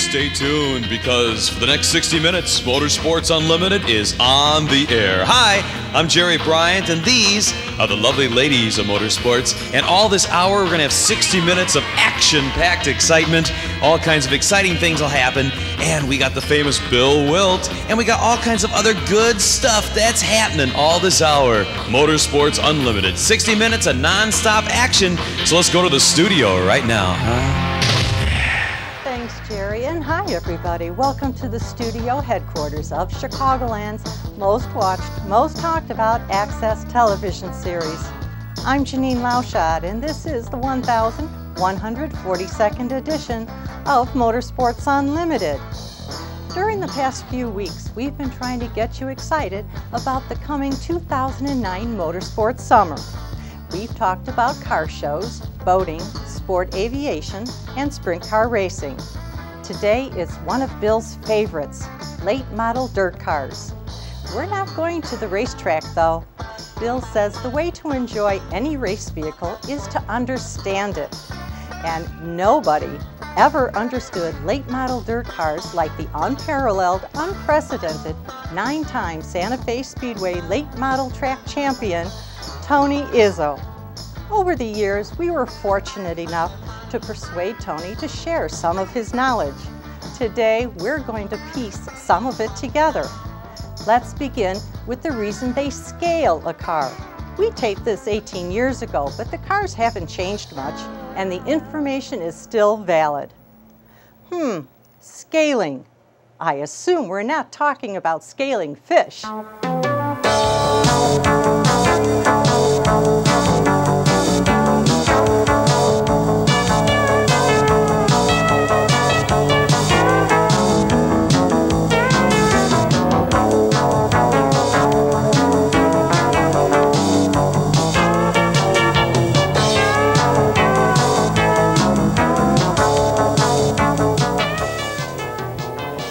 stay tuned because for the next 60 minutes, Motorsports Unlimited is on the air. Hi, I'm Jerry Bryant, and these are the lovely ladies of Motorsports. And all this hour, we're going to have 60 minutes of action-packed excitement. All kinds of exciting things will happen. And we got the famous Bill Wildt, and we got all kinds of other good stuff that's happening all this hour. Motorsports Unlimited, 60 minutes of non-stop action. So let's go to the studio right now. Thanks, Jerry, and hi, everybody. Welcome to the studio headquarters of Chicagoland's most watched, most talked about Access television series. I'm Janine Lauschad, and this is the 1142nd edition of Motorsports Unlimited. During the past few weeks, we've been trying to get you excited about the coming 2009 Motorsports Summer. We've talked about car shows, boating, sport aviation, and sprint car racing. Today is one of Bill's favorites, late model dirt cars. We're not going to the racetrack though. Bill says the way to enjoy any race vehicle is to understand it. And nobody ever understood late model dirt cars like the unparalleled, unprecedented 9-time Santa Fe Speedway late model track champion, Tony Izzo. Over the years, we were fortunate enough to persuade Tony to share some of his knowledge. Today, we're going to piece some of it together. Let's begin with the reason they scale a car. We taped this 18 years ago, but the cars haven't changed much, and the information is still valid. Scaling. I assume we're not talking about scaling fish.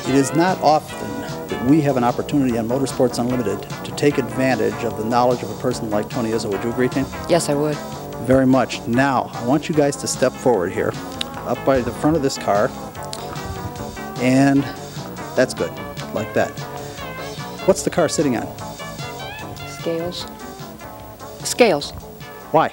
It is not often that we have an opportunity on Motorsports Unlimited to take advantage of the knowledge of a person like Tony Izzo. Would you agree, Tim? Yes, I would. Very much. Now, I want you guys to step forward here, up by the front of this car, and that's good, like that. What's the car sitting on? Scales. Scales. Why?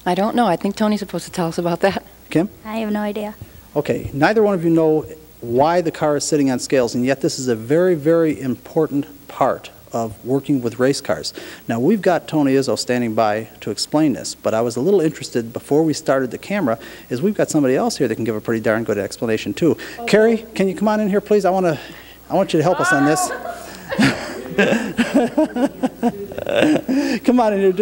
I don't know. I think Tony's supposed to tell us about that. Kim? I have no idea. Okay, neither one of you know why the car is sitting on scales, and yet this is a very, very important part of working with race cars. Now, we've got Tony Izzo standing by to explain this, but I was a little interested before we started the camera, is we've got somebody else here that can give a pretty darn good explanation too. Okay. Carrie, can you come on in here, please? I want you to help us on this. Come on in here.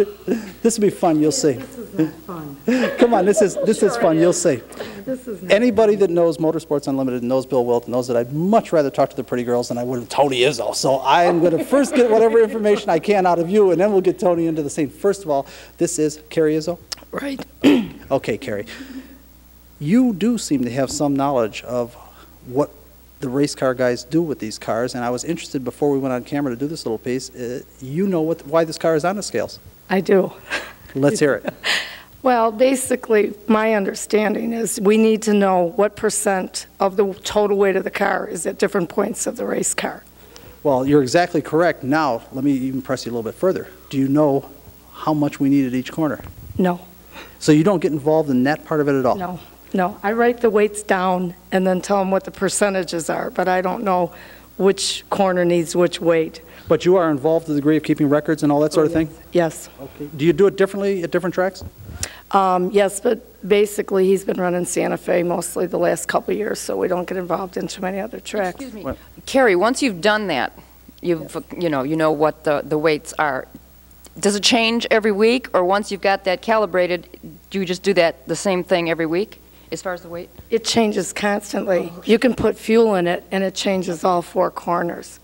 This will be fun, you'll see. This is not fun. Come on, this is fun, you'll see. This is not Anybody that knows Motorsports Unlimited and knows Bill Wildt knows that I'd much rather talk to the pretty girls than I would with Tony Izzo. So I'm going to first get whatever information I can out of you, and then we'll get Tony into the scene. First of all, this is Carrie Izzo? Right. Okay, Carrie. You do seem to have some knowledge of what the race car guys do with these cars, and I was interested before we went on camera to do this little piece. You know why this car is on the scales. I do. Let's hear it. Well, basically, my understanding is we need to know what percent of the total weight of the car is at different points of the race car. Well, you're exactly correct. Now, let me even press you a little bit further. Do you know how much we need at each corner? No. So you don't get involved in that part of it at all? No. No. I write the weights down and then tell them what the percentages are, but I don't know which corner needs which weight. But you are involved to the degree of keeping records and all that sort of thing? Yes. Okay. Do you do it differently at different tracks? Yes, but basically he's been running Santa Fe mostly the last couple of years, so we don't get involved in too many other tracks. Excuse me. Carrie, once you've done that, you know what the weights are. Does it change every week, or once you've got that calibrated, do you just do that the same thing every week as far as the weight? It changes constantly. You can put fuel in it, and it changes all 4 corners.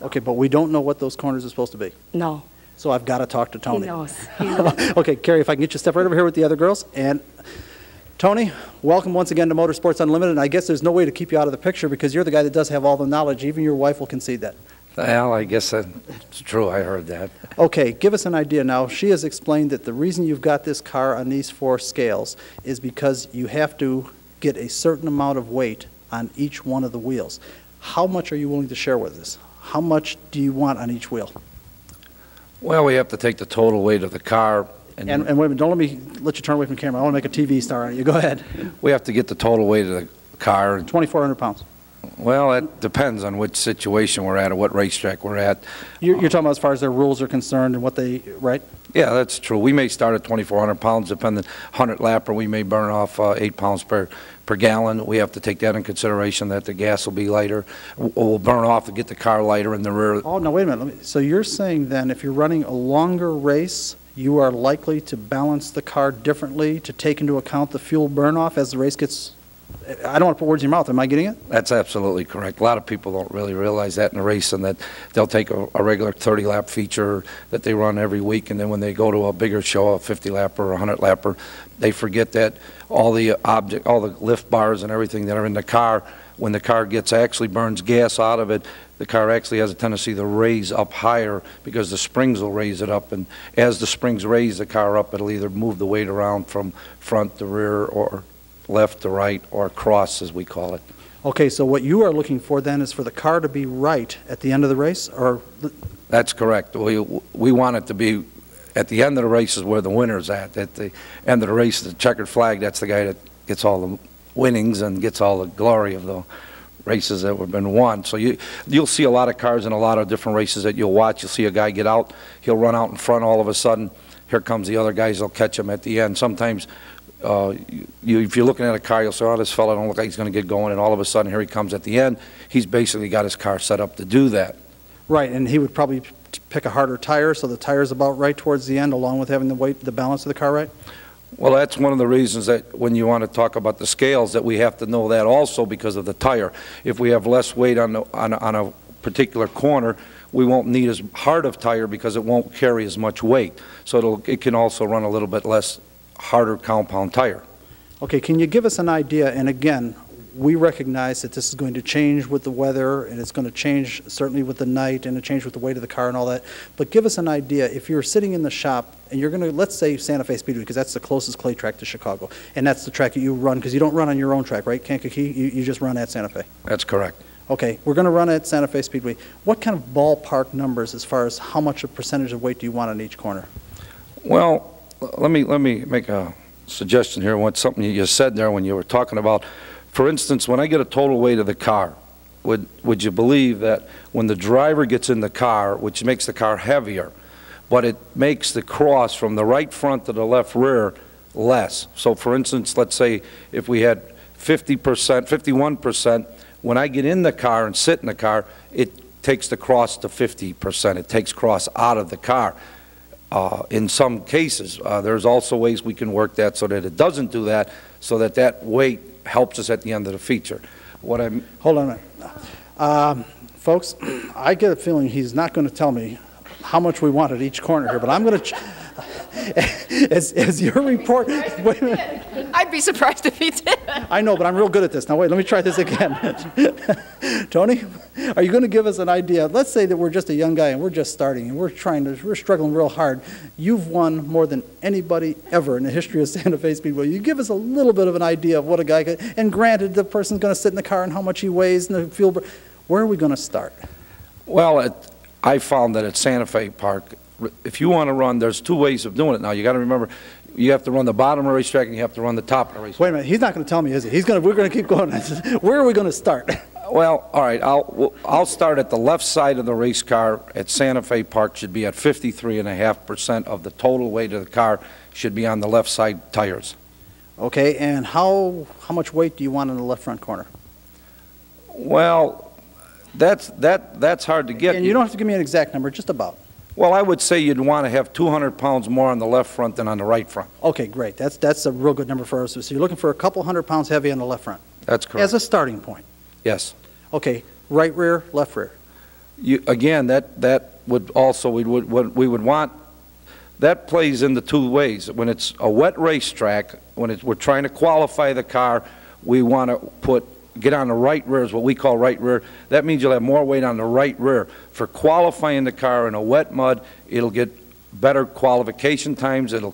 Okay, but we don't know what those corners are supposed to be. No. So I've got to talk to Tony. He knows. He knows. Okay, Carrie, if I can get you to step right over here with the other girls. And Tony, welcome once again to Motorsports Unlimited. And I guess there's no way to keep you out of the picture because you're the guy that does have all the knowledge. Even your wife will concede that. Well, I guess that's true. I heard that. Okay, give us an idea now. She has explained that the reason you've got this car on these 4 scales is because you have to get a certain amount of weight on each one of the wheels. How much are you willing to share with us? How much do you want on each wheel? Well, we have to take the total weight of the car. And wait a minute, don't let you turn away from the camera. I want to make a TV star on you. Go ahead. We have to get the total weight of the car. 2,400 pounds. Well, it depends on which situation we're at or what racetrack we're at. You're talking about as far as their rules are concerned and what they, right? Yeah, that's true. We may start at 2,400 pounds, depending 100 lapper. We may burn off 8 pounds per gallon. We have to take that in consideration, that the gas will be lighter. We'll burn off to get the car lighter in the rear. Oh, no, wait a minute. So you're saying then if you're running a longer race, you are likely to balance the car differently to take into account the fuel burn off as the race gets... I don't want to put words in your mouth. Am I getting it? That's absolutely correct. A lot of people don't really realize that in a race, and that they'll take a regular 30-lap feature that they run every week, and then when they go to a bigger show, a 50-lapper or a 100-lapper, they forget that all the lift bars and everything that are in the car, when the car actually burns gas out of it, the car actually has a tendency to raise up higher because the springs will raise it up, and as the springs raise the car up, it'll either move the weight around from front to rear or left to right, or cross, as we call it. Okay, so what you are looking for then is for the car to be right at the end of the race, or? That's correct. We want it to be at the end of the race is where the winner's at. At the end of the race, the checkered flag, that's the guy that gets all the winnings and gets all the glory of the races that have been won. So you'll see a lot of cars in a lot of different races that you'll watch. You'll see a guy get out, he'll run out in front, all of a sudden, here comes the other guys, they'll catch him at the end. Sometimes if you're looking at a car, you'll say, oh, this fella don't look like he's going to get going, and all of a sudden here he comes at the end. He's basically got his car set up to do that. Right, and he would probably pick a harder tire, so the tire's about right towards the end, along with having the weight, the balance of the car right? Well, that's one of the reasons that when you want to talk about the scales, that we have to know that also because of the tire. If we have less weight on a particular corner, we won't need as hard of tire because it won't carry as much weight. So it can also run a little bit less harder compound tire. Okay, can you give us an idea? And again, we recognize that this is going to change with the weather, and it's going to change certainly with the night, and it change with the weight of the car and all that. But give us an idea, if you're sitting in the shop and you're going to, let's say Santa Fe Speedway, because that's the closest clay track to Chicago, and that's the track that you run, because you don't run on your own track, right? Kankakee, you just run at Santa Fe. That's correct. Okay, we're going to run at Santa Fe Speedway. What kind of ballpark numbers as far as how much of percentage of weight do you want on each corner? Well, let me make a suggestion here. What something you said there when you were talking about, for instance, when I get a total weight of the car, would you believe that when the driver gets in the car, which makes the car heavier, but it makes the cross from the right front to the left rear less. So for instance, let's say if we had 50%, 51%, when I get in the car and sit in the car, it takes the cross to 50%. It takes cross out of the car. In some cases, there's also ways we can work that so that it doesn't do that, so that that weight helps us at the end of the feature. Hold on a minute. Folks, I get a feeling he's not going to tell me how much we want at each corner here, but I'm going to, as your report, wait a minute. I'd be surprised if he did. I know, but I'm real good at this. Now wait, let me try this again. Tony, are you going to give us an idea? Let's say that we're just a young guy and we're just starting and we're struggling real hard. You've won more than anybody ever in the history of Santa Fe Speedway. You give us a little bit of an idea of what a guy could, and granted the person's going to sit in the car and how much he weighs and the fuel. Where are we going to start? Well, I found that at Santa Fe Park, if you want to run, there's two ways of doing it now. You got to remember, you have to run the bottom of the racetrack and you have to run the top of the racetrack. Wait a minute, he's not going to tell me, is he? We're going to keep going. Where are we going to start? Well, all right, I'll start at the left side of the race car at Santa Fe Park. Should be at 53.5% of the total weight of the car should be on the left side tires. Okay, and how much weight do you want in the left front corner? Well, that's hard to get. And you don't have to give me an exact number, just about. Well, I would say you'd want to have 200 pounds more on the left front than on the right front. Okay, great. That's a real good number for us. So you're looking for a couple 100 pounds heavy on the left front. That's correct. As a starting point. Yes. Okay, right rear, left rear. Again, that would also, we would want, that plays into two ways. When it's a wet racetrack, when we're trying to qualify the car, we want to get on the right rear, is what we call right rear. That means you'll have more weight on the right rear. For qualifying the car in a wet mud, it'll get better qualification times. It'll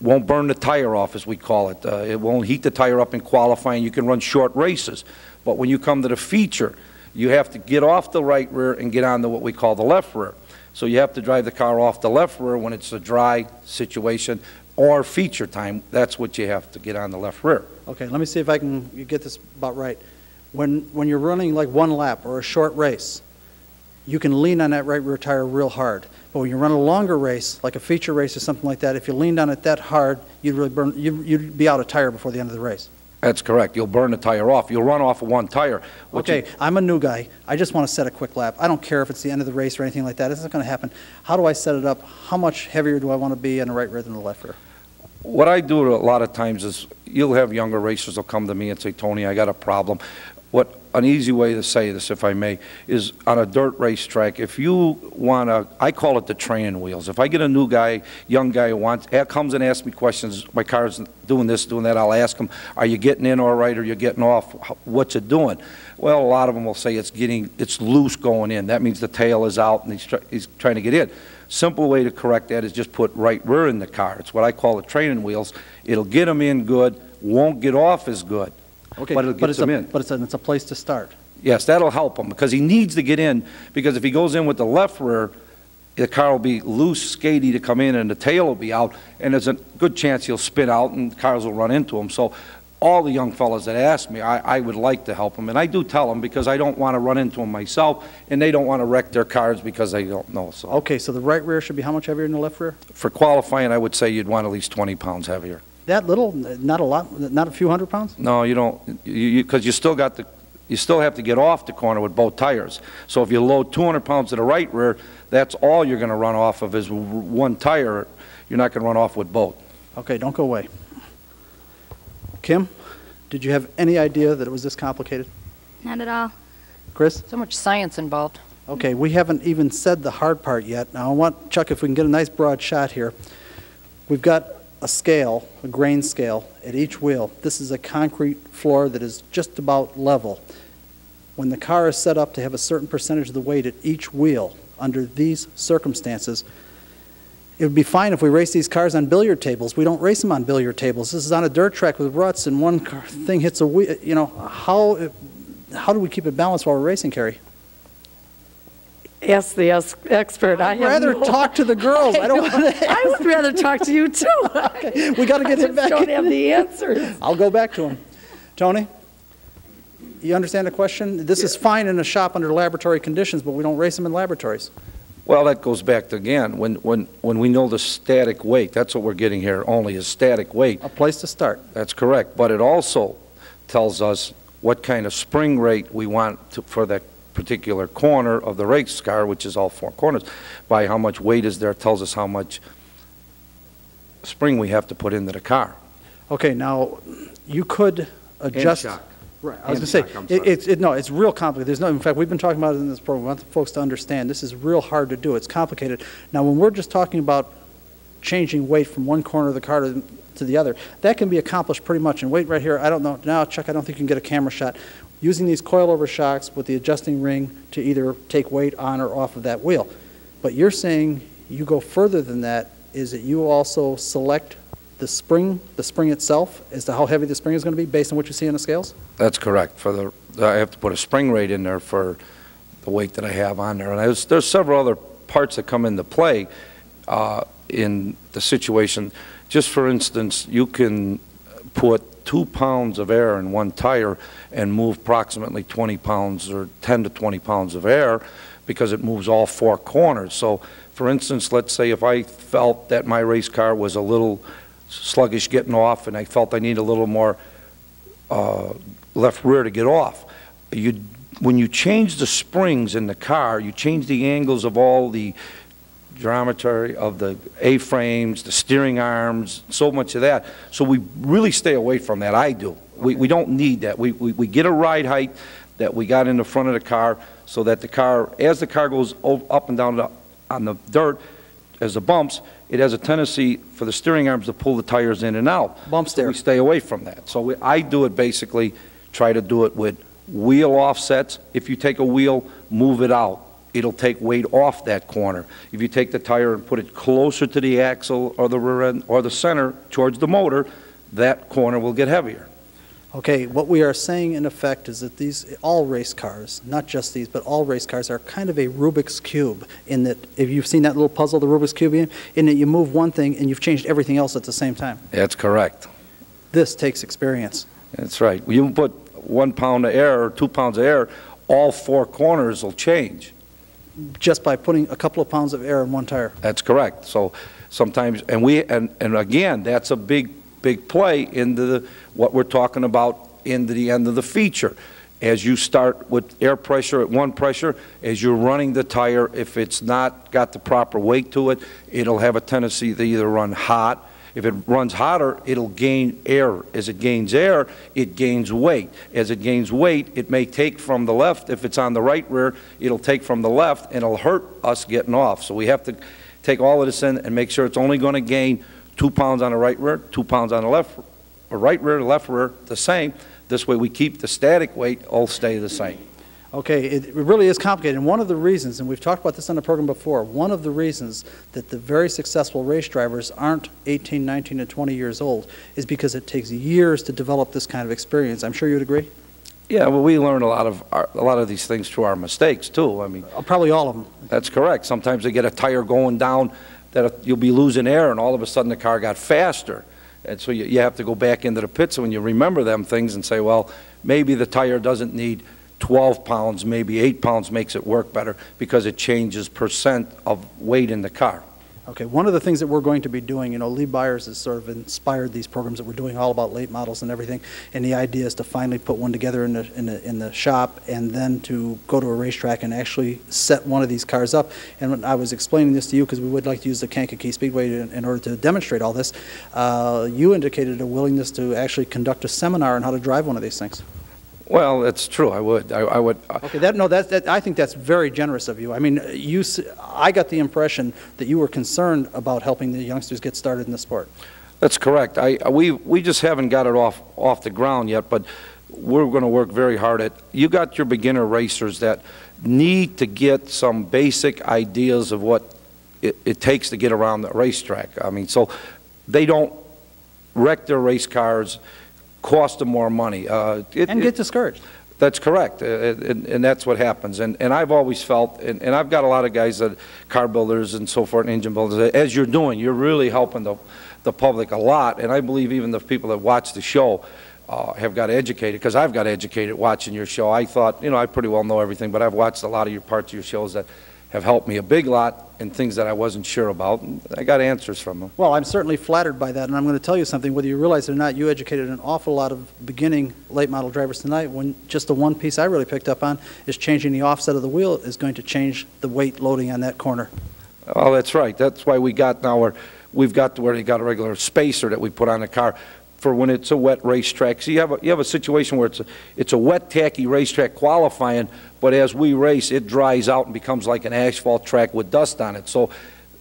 won't burn the tire off, as we call it. It won't heat the tire up in qualifying. You can run short races. But when you come to the feature, you have to get off the right rear and get onto what we call the left rear. So you have to drive the car off the left rear when it's a dry situation or feature time. That's what you have to get on the left rear. Okay, let me see if I can get this about right. When you're running like one lap or a short race, you can lean on that right rear tire real hard. But when you run a longer race, like a feature race or something like that, if you leaned on it that hard, you'd really burn. You'd be out of tire before the end of the race. That's correct. You'll burn the tire off. You'll run off of one tire. Okay, I'm a new guy. I just want to set a quick lap. I don't care if it's the end of the race or anything like that. This isn't going to happen. How do I set it up? How much heavier do I want to be on the right rear than the left rear? What I do a lot of times is you'll have younger racers will come to me and say, Tony, I got a problem. An easy way to say this, if I may, is on a dirt racetrack, if you want to, I call it the training wheels. If I get a new guy, young guy who comes and asks me questions, my car's doing this, doing that, I'll ask him, are you getting in all right or you're getting off? What's it doing? Well, a lot of them will say it's loose going in. That means the tail is out and he's trying to get in. Simple way to correct that is just put right rear in the car. It's what I call the training wheels. It'll get them in good, won't get off as good. Okay, but it's a place to start. Yes, that'll help him because he needs to get in, because if he goes in with the left rear, the car will be loose, skatey to come in, and the tail will be out, and there's a good chance he'll spin out and cars will run into him. So all the young fellas that ask me, I would like to help them, and I do tell them because I don't want to run into them myself, and they don't want to wreck their cars because they don't know. So. Okay, so the right rear should be how much heavier than the left rear? For qualifying, I would say you'd want at least 20 pounds heavier. That little? Not a lot? Not a few hundred pounds? No, you don't, because you still have to get off the corner with both tires. So if you load 200 pounds to the right rear, that's all you're going to run off of is one tire. You're not going to run off with both. Okay, don't go away. Kim, did you have any idea that it was this complicated? Not at all. Chris? So much science involved. Okay, we haven't even said the hard part yet. Now I want, Chuck, if we can get a nice broad shot here. We've got a scale, a grain scale, at each wheel. This is a concrete floor that is just about level. When the car is set up to have a certain percentage of the weight at each wheel, under these circumstances, it would be fine if we race these cars on billiard tables. We don't race them on billiard tables. This is on a dirt track with ruts, and one thing hits a wheel. You know, how do we keep it balanced while we're racing, Carrie? Ask the expert. I'd rather talk to the girls. I don't want to. I would rather talk to you too. Okay, we got to get him back. I don't have the answers. I'll go back to him. Tony, you understand the question? This is fine in a shop under laboratory conditions, but we don't race them in laboratories. Well, that goes back to, again, when we know the static weight, that's what we're getting here, only is static weight. A place to start. That's correct. But it also tells us what kind of spring rate we want for that particular corner of the race car, which is all four corners. By how much weight is there, tells us how much spring we have to put into the car. Okay, now you could adjust. And shock. Right, I was going to say, no, it's real complicated. In fact, we've been talking about it in this program. We want the folks to understand this is real hard to do. It's complicated. Now, when we're just talking about changing weight from one corner of the car to the other, that can be accomplished pretty much. And wait right here, I don't know. Now, Chuck, I don't think you can get a camera shot. Using these coilover shocks with the adjusting ring to either take weight on or off of that wheel. But you're saying you go further than that, is that you also select the spring itself as to how heavy the spring is going to be based on what you see on the scales? That's correct. I have to put a spring rate in there for the weight that I have on there. And there's several other parts that come into play in the situation. Just for instance, you can put 2 pounds of air in one tire and move approximately 20 pounds or 10 to 20 pounds of air because it moves all four corners. So, for instance, let's say if I felt that my race car was a little sluggish getting off and I felt I need a little more left rear to get off. When you change the springs in the car, you change the angles of all the geometry of the A-frames, the steering arms, so much of that. So we really stay away from that. I do. We don't need that. We get a ride height that we got in the front of the car so that the car, as the car goes up and down on the dirt, as the bumps, it has a tendency for the steering arms to pull the tires in and out. Bumps there. We stay away from that. So I do it basically, try to do it with wheel offsets. If you take a wheel, move it out it'll take weight off that corner. If you take the tire and put it closer to the axle or the rear end or the center towards the motor, that corner will get heavier. Okay, what we are saying in effect is that these, all race cars, not just these, but all race cars are kind of a Rubik's Cube in that, if you've seen that little puzzle, the Rubik's Cube, in that you move one thing and you've changed everything else at the same time. That's correct. This takes experience. That's right. When you put 1 pound of air or 2 pounds of air, all 4 corners will change. Just by putting a couple of pounds of air in one tire. That's correct. So sometimes, and again, that's a big play into what we're talking about into the end of the feature. As you start with air pressure at one pressure, as you're running the tire, if it's not got the proper weight to it, it'll have a tendency to either run hot. If it runs hotter, it'll gain air. As it gains air, it gains weight. As it gains weight, it may take from the left. If it's on the right rear, it'll take from the left, and it'll hurt us getting off. So we have to take all of this in and make sure it's only going to gain 2 pounds on the right rear, 2 pounds on the left, or right rear, left rear, the same. This way we keep the static weight all stay the same. Okay, it really is complicated, and one of the reasons, and we've talked about this on the program before, one of the reasons that the very successful race drivers aren't 18, 19, and 20 years old is because it takes years to develop this kind of experience. I'm sure you'd agree? Yeah, well, we learn a lot of these things through our mistakes, too. I mean, probably all of them. That's correct. Sometimes they get a tire going down that you'll be losing air, and all of a sudden the car got faster. And so you have to go back into the pits when you remember them things and say, well, maybe the tire doesn't need 12 pounds, maybe 8 pounds makes it work better because it changes percent of weight in the car. Okay, one of the things that we're going to be doing, Lee Byers has sort of inspired these programs that we're doing all about late models and everything, and the idea is to finally put one together in the shop and then to go to a racetrack and actually set one of these cars up. And when I was explaining this to you, because we would like to use the Kankakee Speedway in order to demonstrate all this, you indicated a willingness to actually conduct a seminar on how to drive one of these things. Well, it's true. I would. Okay. I think that's very generous of you. I mean, I got the impression that you were concerned about helping the youngsters get started in the sport. That's correct. We just haven't got it off the ground yet, but we're going to work very hard at. You got your beginner racers that need to get some basic ideas of what it takes to get around the racetrack. I mean, so they don't wreck their race cars. Cost them more money. And get discouraged. That's correct, and that's what happens. And I've always felt, and I've got a lot of guys that car builders and so forth, engine builders, as you're doing, you're really helping the public a lot, and I believe even the people that watch the show have got educated, because I've got educated watching your show. I thought, I pretty well know everything, but I've watched a lot of your parts of your shows that have helped me a big lot in things that I wasn't sure about. And I got answers from them. Well, I'm certainly flattered by that, and I'm going to tell you something. Whether you realize it or not, you educated an awful lot of beginning late model drivers tonight. When just the one piece I really picked up on is changing the offset of the wheel is going to change the weight loading on that corner. Oh, that's right. That's why we've got to where you got a regular spacer that we put on the car for when it's a wet racetrack. So you have a situation where it's a wet, tacky racetrack qualifying, but as we race, it dries out and becomes like an asphalt track with dust on it. So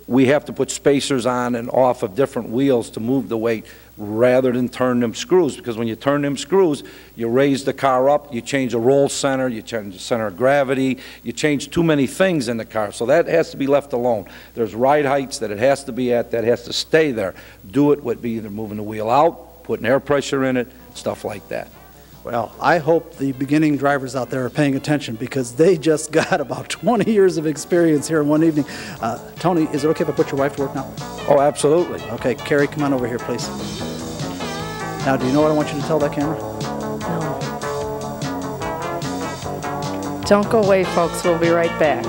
we have to put spacers on and off of different wheels to move the weight rather than turn them screws, because when you turn them screws, you raise the car up, you change the roll center, you change the center of gravity, you change too many things in the car. So that has to be left alone. There's ride heights that it has to be at, that has to stay there. Do it would be either moving the wheel out, putting air pressure in it, stuff like that. Well, I hope the beginning drivers out there are paying attention, because they just got about 20 years of experience here in one evening. Tony, is it okay if I put your wife to work now? Oh, absolutely. Okay, Carrie, come on over here, please. Now, do you know what I want you to tell that camera? No. Don't go away, folks. We'll be right back.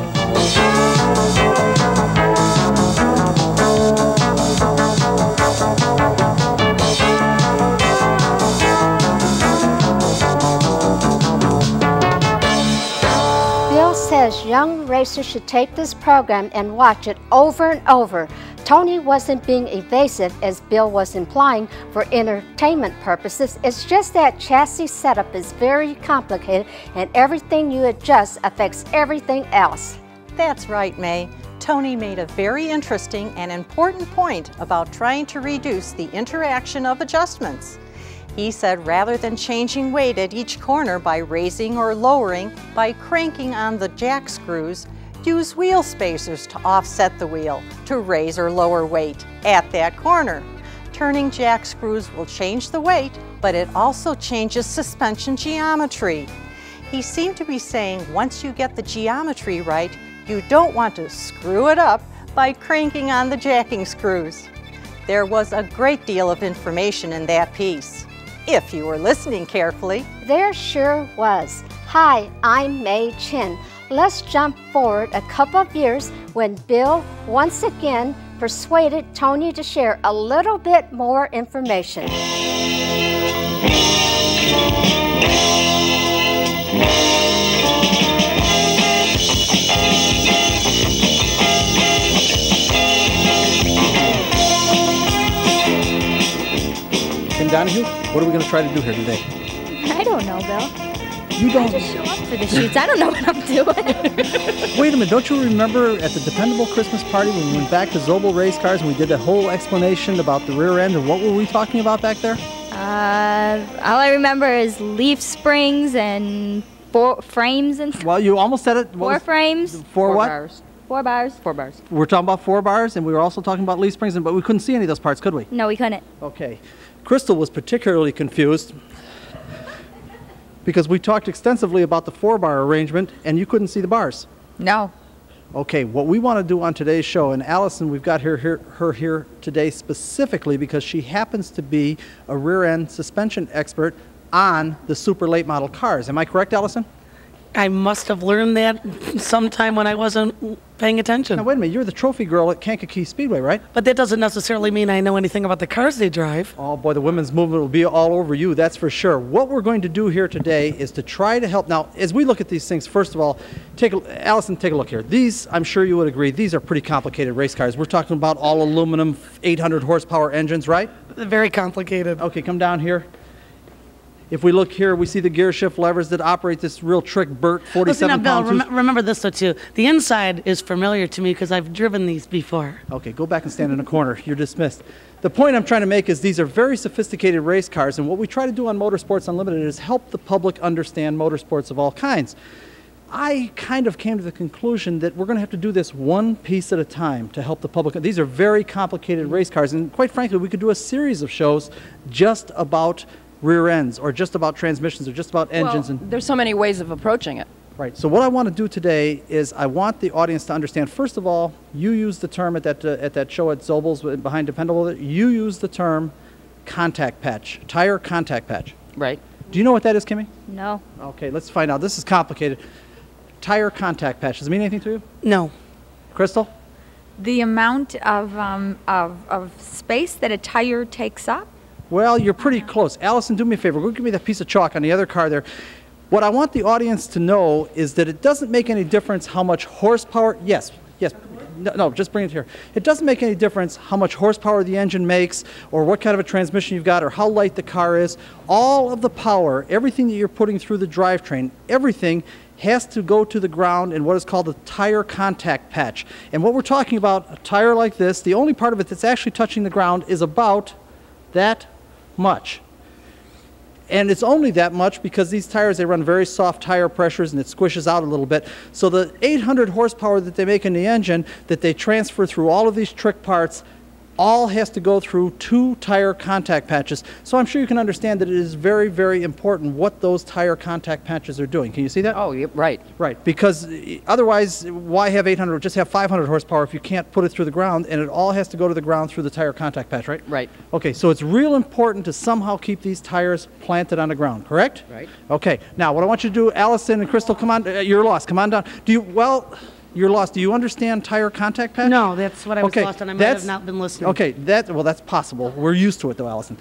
Says young racers should take this program and watch it over and over. Tony wasn't being evasive, as Bill was implying, for entertainment purposes. It's just that chassis setup is very complicated, and everything you adjust affects everything else. That's right, May. Tony made a very interesting and important point about trying to reduce the interaction of adjustments. He said rather than changing weight at each corner by raising or lowering by cranking on the jack screws, Use wheel spacers to offset the wheel to raise or lower weight at that corner. Turning jack screws will change the weight, but it also changes suspension geometry. He seemed to be saying once you get the geometry right, you don't want to screw it up by cranking on the jacking screws. There was a great deal of information in that piece, if you were listening carefully. There sure was. Hi, I'm May Chin. Let's jump forward a couple of years when Bill once again persuaded Tony to share a little bit more information. Tim Donahue, what are we going to try to do here today? I don't know, Bill. You don't. I just show up for the shoots. I don't know what I'm doing. Wait a minute, don't you remember at the Dependable Christmas Party when we went back to Zobel Race Cars and we did that whole explanation about the rear end, and what were we talking about back there? All I remember is leaf springs and frames and stuff. Well, you almost said it. Four frames. Four what? Bars. 4 bars. 4 bars. We're talking about 4 bars, and we were also talking about leaf springs, but we couldn't see any of those parts, could we? No, we couldn't. Okay. Crystal was particularly confused because we talked extensively about the 4-bar arrangement, and you couldn't see the bars. No. Okay, what we want to do on today's show, and Allison, we've got her here today specifically because she happens to be a rear-end suspension expert on the super late model cars. Am I correct, Allison? I must have learned that sometime when I wasn't paying attention. Now, wait a minute. You're the trophy girl at Kankakee Speedway, right? But that doesn't necessarily mean I know anything about the cars they drive. Oh, boy, the women's movement will be all over you, that's for sure. What we're going to do here today is to try to help. Now, as we look at these things, first of all, Allison, take a look here. These, I'm sure you would agree, these are pretty complicated race cars. We're talking about all aluminum, 800 horsepower engines, right? Very complicated. Okay, come down here. If we look here, we see the gear shift levers that operate this real trick Burt 47 Bill, pound. remember this though too. The inside is familiar to me because I've driven these before. Okay, go back and stand in a corner. You're dismissed. The point I'm trying to make is these are very sophisticated race cars, and what we try to do on Motorsports Unlimited is help the public understand motorsports of all kinds. I kind of came to the conclusion that we're going to have to do this one piece at a time to help the public. These are very complicated race cars, and quite frankly, we could do a series of shows just about rear ends or just about transmissions or just about engines. Well, there's so many ways of approaching it. Right. So what I want to do today is I want the audience to understand, first of all, you used the term at that show at Zobel's behind Dependable, you used the term contact patch, tire contact patch. Right. Do you know what that is, Kimmy? No. Okay, let's find out. This is complicated. Tire contact patch. Does it mean anything to you? No. Crystal? The amount of space that a tire takes up? Well, you're pretty close. Allison, do me a favor. Go give me that piece of chalk on the other car there. What I want the audience to know is that it doesn't make any difference how much horsepower. Yes. No, just bring it here. It doesn't make any difference how much horsepower the engine makes or what kind of a transmission you've got or how light the car is. All of the power, everything that you're putting through the drivetrain, everything has to go to the ground in what is called a tire contact patch. And what we're talking about, a tire like this, the only part of it that's actually touching the ground is about that much. And it's only that much because these tires, they run very soft tire pressures and it squishes out a little bit. So the 800 horsepower that they make in the engine that they transfer through all of these trick parts all has to go through 2 tire contact patches. So I'm sure you can understand that it is very, very important what those tire contact patches are doing. Can you see that? Oh, yeah, right. Right, because otherwise, why have 800? Just have 500 horsepower if you can't put it through the ground, and it all has to go to the ground through the tire contact patch, right? Right. Okay, so it's real important to somehow keep these tires planted on the ground, correct? Right. Okay, now what I want you to do, Allison and Crystal, come on, you're lost, come on down. You're lost. Do you understand tire contact patch? No, that's what I was lost on. I might have not been listening. Okay, that's possible. We're used to it though, Allison.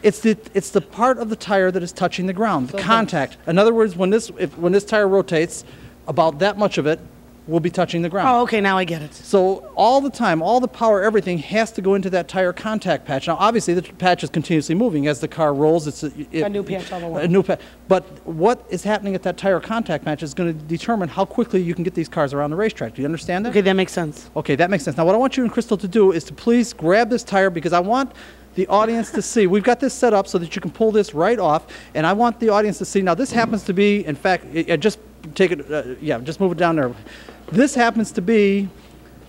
It's the part of the tire that is touching the ground, the contact. In other words, when this tire rotates, about that much of it will be touching the ground. Oh, okay, now I get it. So all the time, all the power, everything has to go into that tire contact patch. Now, obviously, the patch is continuously moving as the car rolls. It's a new patch all along. A new patch. But what is happening at that tire contact patch is going to determine how quickly you can get these cars around the racetrack. Do you understand that? Okay, that makes sense. Okay, that makes sense. Now, what I want you and Crystal to do is to please grab this tire because I want the audience to see. We've got this set up so that you can pull this right off, and I want the audience to see. Now, this happens to be, in fact, just take it, yeah, just move it down there. This happens to be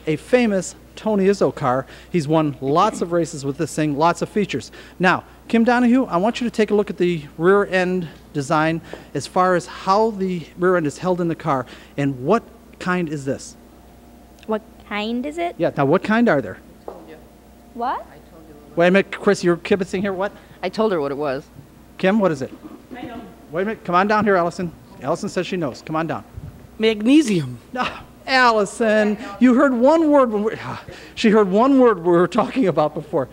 a famous Tony Izzo car. He's won lots of races with this thing, lots of features. Now, Kim Donahue, I want you to take a look at the rear end design as far as how the rear end is held in the car, and what kind is this? What kind is it? Yeah, now what kind are there? What? Wait a minute, Chris, you're kibitzing here, what? I told her what it was. Kim, what is it? I know. Wait a minute, come on down here, Allison. Allison says she knows. Come on down. Magnesium. Ah, Allison, you heard one word she heard one word we were talking about before.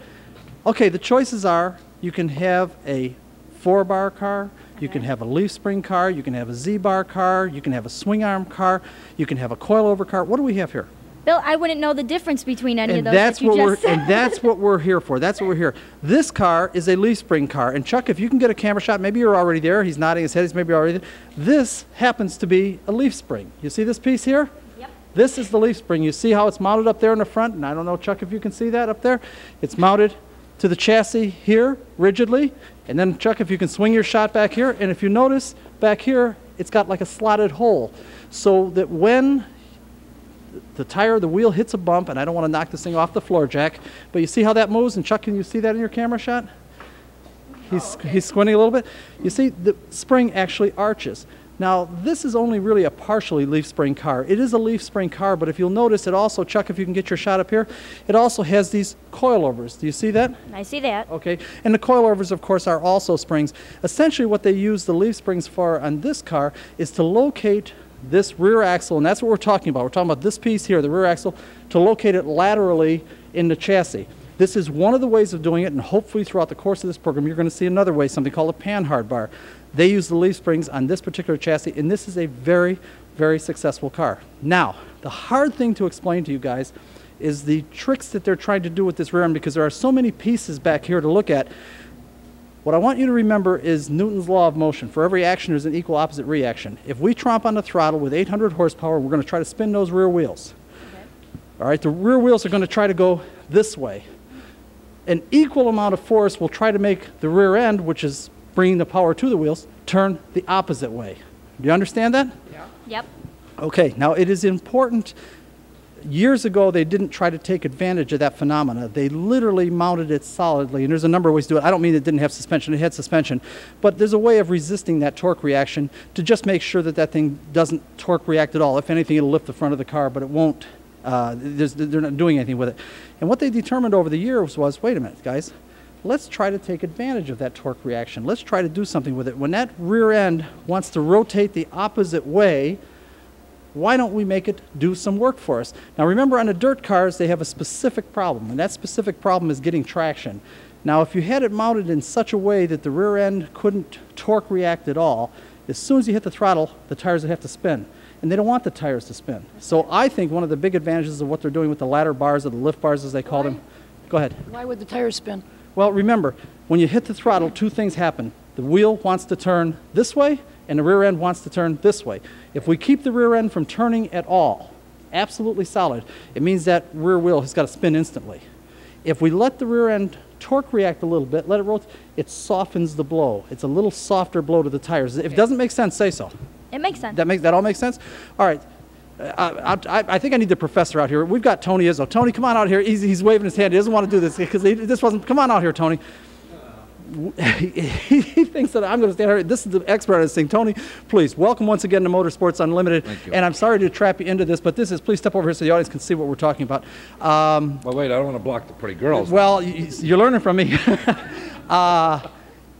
Okay, the choices are you can have a 4-bar car, you can have a leaf spring car, you can have a Z-bar car, you can have a swing arm car, you can have a coilover car. What do we have here? Bill, I wouldn't know the difference between any of those That's that you what just said. And that's what we're here for. That's what we're here. This car is a leaf spring car. And Chuck, if you can get a camera shot, maybe you're already there. He's nodding his head. He's maybe already there. This happens to be a leaf spring. You see this piece here? Yep. This is the leaf spring. You see how it's mounted up there in the front? And I don't know, Chuck, if you can see that up there. It's mounted to the chassis here, rigidly. And then, Chuck, if you can swing your shot back here. And if you notice, back here, it's got like a slotted hole. So that when the wheel hits a bump, and I don't want to knock this thing off the floor, Jack, but you see how that moves? And Chuck, can you see that in your camera shot? He's squinting a little bit. You see, the spring actually arches. Now, this is only really a partially leaf spring car. It is a leaf spring car, but if you'll notice, it also, Chuck, if you can get your shot up here, it also has these coilovers. Do you see that? I see that. Okay, and the coilovers, of course, are also springs. Essentially, what they use the leaf springs for on this car is to locate this rear axle, and that's what we're talking about. We're talking about this piece here, the rear axle, to locate it laterally in the chassis. This is one of the ways of doing it, and hopefully throughout the course of this program, you're going to see another way, something called a panhard bar. They use the leaf springs on this particular chassis, and this is a very, very successful car. Now, the hard thing to explain to you guys is the tricks that they're trying to do with this rear end, because there are so many pieces back here to look at. What I want you to remember is Newton's law of motion. For every action, there's an equal opposite reaction. If we tromp on the throttle with 800 horsepower, we're going to try to spin those rear wheels. Okay. All right, the rear wheels are going to try to go this way. An equal amount of force will try to make the rear end, which is bringing the power to the wheels, turn the opposite way. Do you understand that? Yeah. Yep. Okay, now it is important. Years ago, they didn't try to take advantage of that phenomena. They literally mounted it solidly, and there's a number of ways to do it. I don't mean it didn't have suspension. It had suspension, but there's a way of resisting that torque reaction to just make sure that that thing doesn't torque react at all. If anything, it'll lift the front of the car, but it won't. They're not doing anything with it. And what they determined over the years was, wait a minute, guys, let's try to take advantage of that torque reaction. Let's try to do something with it. When that rear end wants to rotate the opposite way, why don't we make it do some work for us? Now remember, on the dirt cars, they have a specific problem, and that specific problem is getting traction. Now if you had it mounted in such a way that the rear end couldn't torque react at all, as soon as you hit the throttle, the tires would have to spin. And they don't want the tires to spin. So I think one of the big advantages of what they're doing with the ladder bars, or the lift bars as they call them. Go ahead. Why would the tires spin? Well, remember, when you hit the throttle, two things happen. The wheel wants to turn this way, and the rear end wants to turn this way. If we keep the rear end from turning at all, absolutely solid, it means that rear wheel has got to spin instantly. If we let the rear end torque react a little bit, let it rotate, it softens the blow. It's a little softer blow to the tires. If it doesn't make sense, say so. It makes sense. That all makes sense? All right. I think I need the professor out here. We've got Tony Izzo. Tony, come on out here. He's waving his hand. He doesn't want to do this because this wasn't. Come on out here, Tony. He thinks that I'm going to stand here. This is the expert on this thing. Tony, please, welcome once again to Motorsports Unlimited. Thank you. And I'm sorry to trap you into this, but this is, please step over here so the audience can see what we're talking about. Well, wait, I don't want to block the pretty girls. Well, you're learning from me.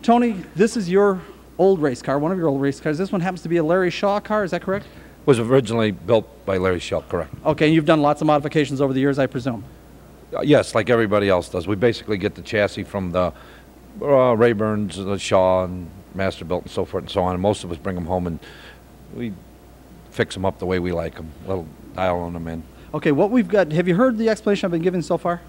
Tony, this is your old race car, one of your old race cars. This one happens to be a Larry Shaw car, is that correct? Was originally built by Larry Shaw, correct. Okay, and you've done lots of modifications over the years, I presume? Yes, like everybody else does. We basically get the chassis from the Rayburns, the Shaw, and Masterbuilt, and so forth and so on. And most of us bring them home and we fix them up the way we like them, little dial them in. Okay, what we've got, have you heard the explanation I've been giving so far?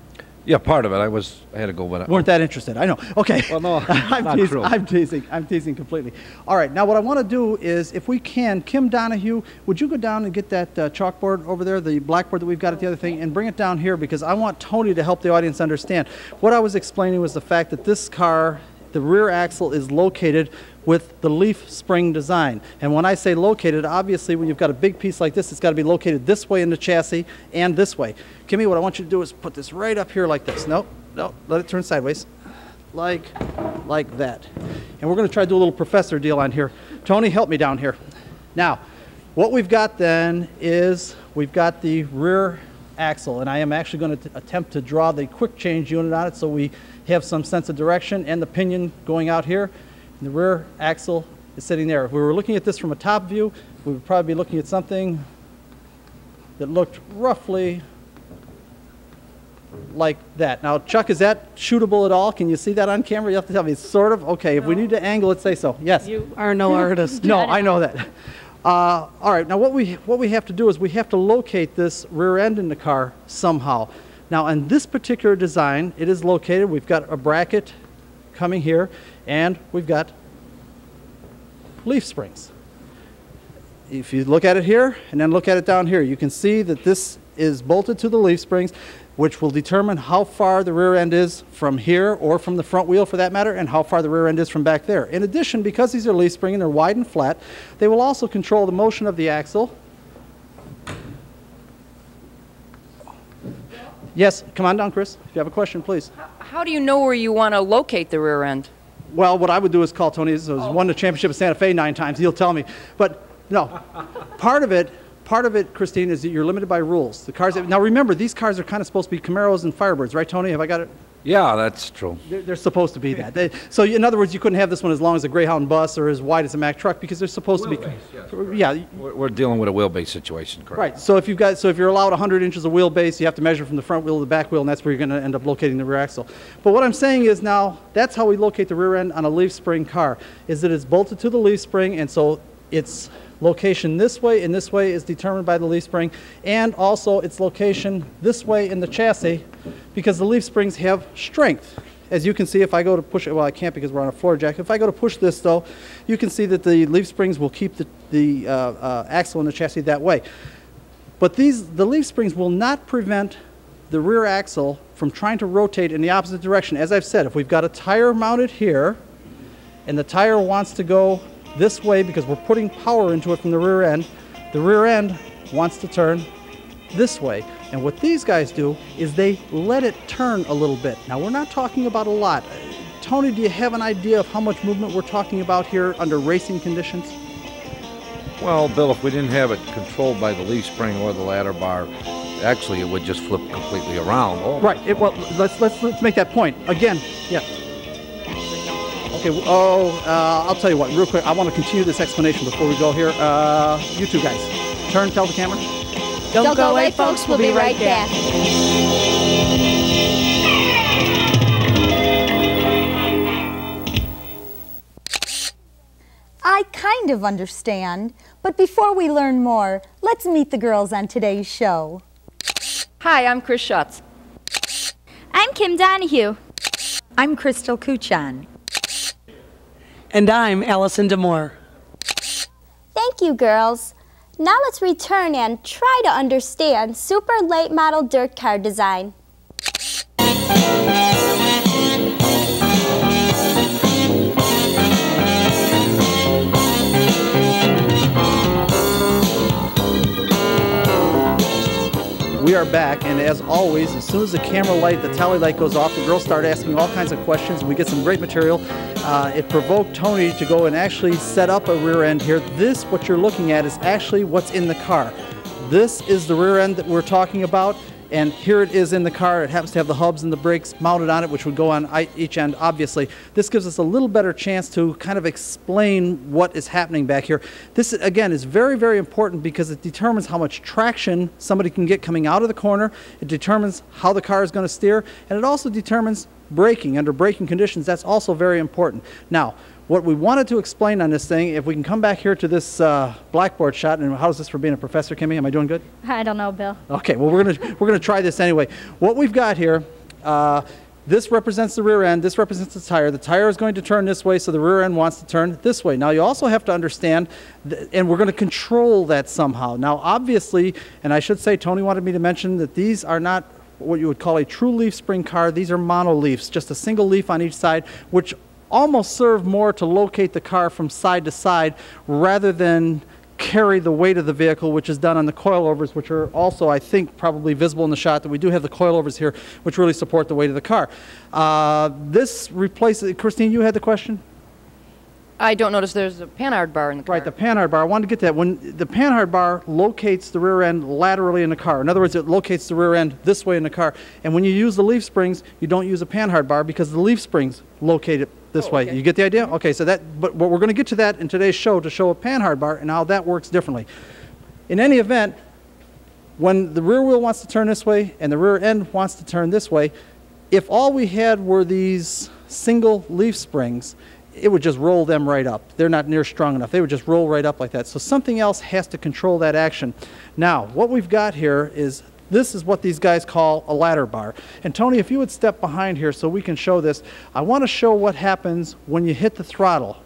Yeah, part of it. I had to go with it. Weren't that interested, I know. Okay. Well, no, not true. I'm teasing completely. All right, now what I want to do is, if we can, Kim Donahue, would you go down and get that chalkboard over there, the blackboard that we've got at the other thing, and bring it down here, because I want Tony to help the audience understand. What I was explaining was the fact that this car, the rear axle is located with the leaf spring design. And when I say located, obviously when you've got a big piece like this, it's got to be located this way in the chassis and this way. Kimmy, what I want you to do is put this right up here like this. Nope, nope, let it turn sideways. Like that. And we're going to try to do a little professor deal on here. Tony, help me down here. Now, what we've got then is we've got the rear axle, and I am actually going to attempt to draw the quick change unit on it so we have some sense of direction, and the pinion going out here. And the rear axle is sitting there. If we were looking at this from a top view, we would probably be looking at something that looked roughly like that. Now, Chuck, is that shootable at all? Can you see that on camera? You have to tell me. It's sort of. Okay, if we need to angle it, say so. Yes? You are no artist. No, I know that. All right, now what we have to do is we have to locate this rear end in the car somehow. Now, on this particular design, it is located. We've got a bracket coming here, and we've got leaf springs. If you look at it here and then look at it down here, you can see that this is bolted to the leaf springs, which will determine how far the rear end is from here or from the front wheel for that matter, and how far the rear end is from back there. In addition, because these are leaf spring and they're wide and flat, they will also control the motion of the axle. Yes, come on down, Chris. If you have a question, please. How do you know where you want to locate the rear end? Well, what I would do is call Tony. Izzo. He's won the championship of Santa Fe 9 times. He'll tell me. But no, part of it, Christine, is that you're limited by rules. The cars. Now remember, these cars are kind of supposed to be Camaros and Firebirds, right, Tony? Have I got it? Yeah, that's true. They're supposed to be that. So in other words, you couldn't have this one as long as a Greyhound bus or as wide as a Mack truck because they're supposed to be. Yeah. We're dealing with a wheelbase situation, correct? Right. So if you're allowed 100 inches of wheelbase, you have to measure from the front wheel to the back wheel, and that's where you're going to end up locating the rear axle. But what I'm saying is now that's how we locate the rear end on a leaf spring car. Is that it's bolted to the leaf spring, and so its location this way and this way is determined by the leaf spring, and also its location this way in the chassis, because the leaf springs have strength. As you can see, if I go to push it, well, I can't because we're on a floor jack. If I go to push this, though, you can see that the leaf springs will keep the axle in the chassis that way. But the leaf springs will not prevent the rear axle from trying to rotate in the opposite direction. As I've said, if we've got a tire mounted here, and the tire wants to go this way because we're putting power into it from the rear end wants to turn this way. And what these guys do is they let it turn a little bit. Now, we're not talking about a lot. Tony, do you have an idea of how much movement we're talking about here under racing conditions? Well, Bill, if we didn't have it controlled by the leaf spring or the ladder bar, actually it would just flip completely around. Oh. Right. Well, let's make that point. Again, yeah. Okay, I'll tell you what, real quick, I want to continue this explanation before we go here. You two guys, tell the camera. Don't go away, folks. We'll be right back. I kind of understand, but before we learn more, let's meet the girls on today's show. Hi, I'm Chris Schutz. I'm Kim Donahue. I'm Crystal Kuchan. And I'm Allison Demore. Thank you, girls. Now let's return and try to understand super late model dirt car design. We are back, and as always, as soon as the camera light, the tally light goes off, the girls start asking all kinds of questions, and we get some great material. It provoked Tony to go and actually set up a rear end here. This, what you're looking at, is actually what's in the car. This is the rear end that we're talking about, and here it is in the car. It happens to have the hubs and the brakes mounted on it, which would go on each end, obviously. This gives us a little better chance to kind of explain what is happening back here. This, again, is very, very important because it determines how much traction somebody can get coming out of the corner. It determines how the car is going to steer, and it also determines braking. Under braking conditions, that's also very important. Now, what we wanted to explain on this thing, if we can come back here to this blackboard shot, and how's this for being a professor, Kimmy? Am I doing good? I don't know, Bill. Okay, well, we're gonna try this anyway. What we've got here, this represents the rear end, this represents the tire. The tire is going to turn this way, so the rear end wants to turn this way. Now, you also have to understand, and we're going to control that somehow. Now, obviously, and I should say, Tony wanted me to mention that these are not what you would call a true leaf spring car. These are mono leafs, just a single leaf on each side, which almost serve more to locate the car from side to side rather than carry the weight of the vehicle, which is done on the coilovers, which are also, I think, probably visible in the shot that we do have the coilovers here, which really support the weight of the car. This replaces, Christine, you had the question? I don't notice there's a panhard bar in the car. Right, the panhard bar. I wanted to get that. When the panhard bar locates the rear end laterally in the car. In other words, it locates the rear end this way in the car. And when you use the leaf springs, you don't use a panhard bar because the leaf springs locate it this way. Okay. You get the idea? Okay, so but we're going to get to that in today's show to show a panhard bar and how that works differently. In any event, when the rear wheel wants to turn this way and the rear end wants to turn this way, if all we had were these single leaf springs, it would just roll them right up. They're not near strong enough. They would just roll right up like that. So something else has to control that action. Now, what we've got here is, this is what these guys call a ladder bar. And Tony, if you would step behind here so we can show this, I want to show what happens when you hit the throttle.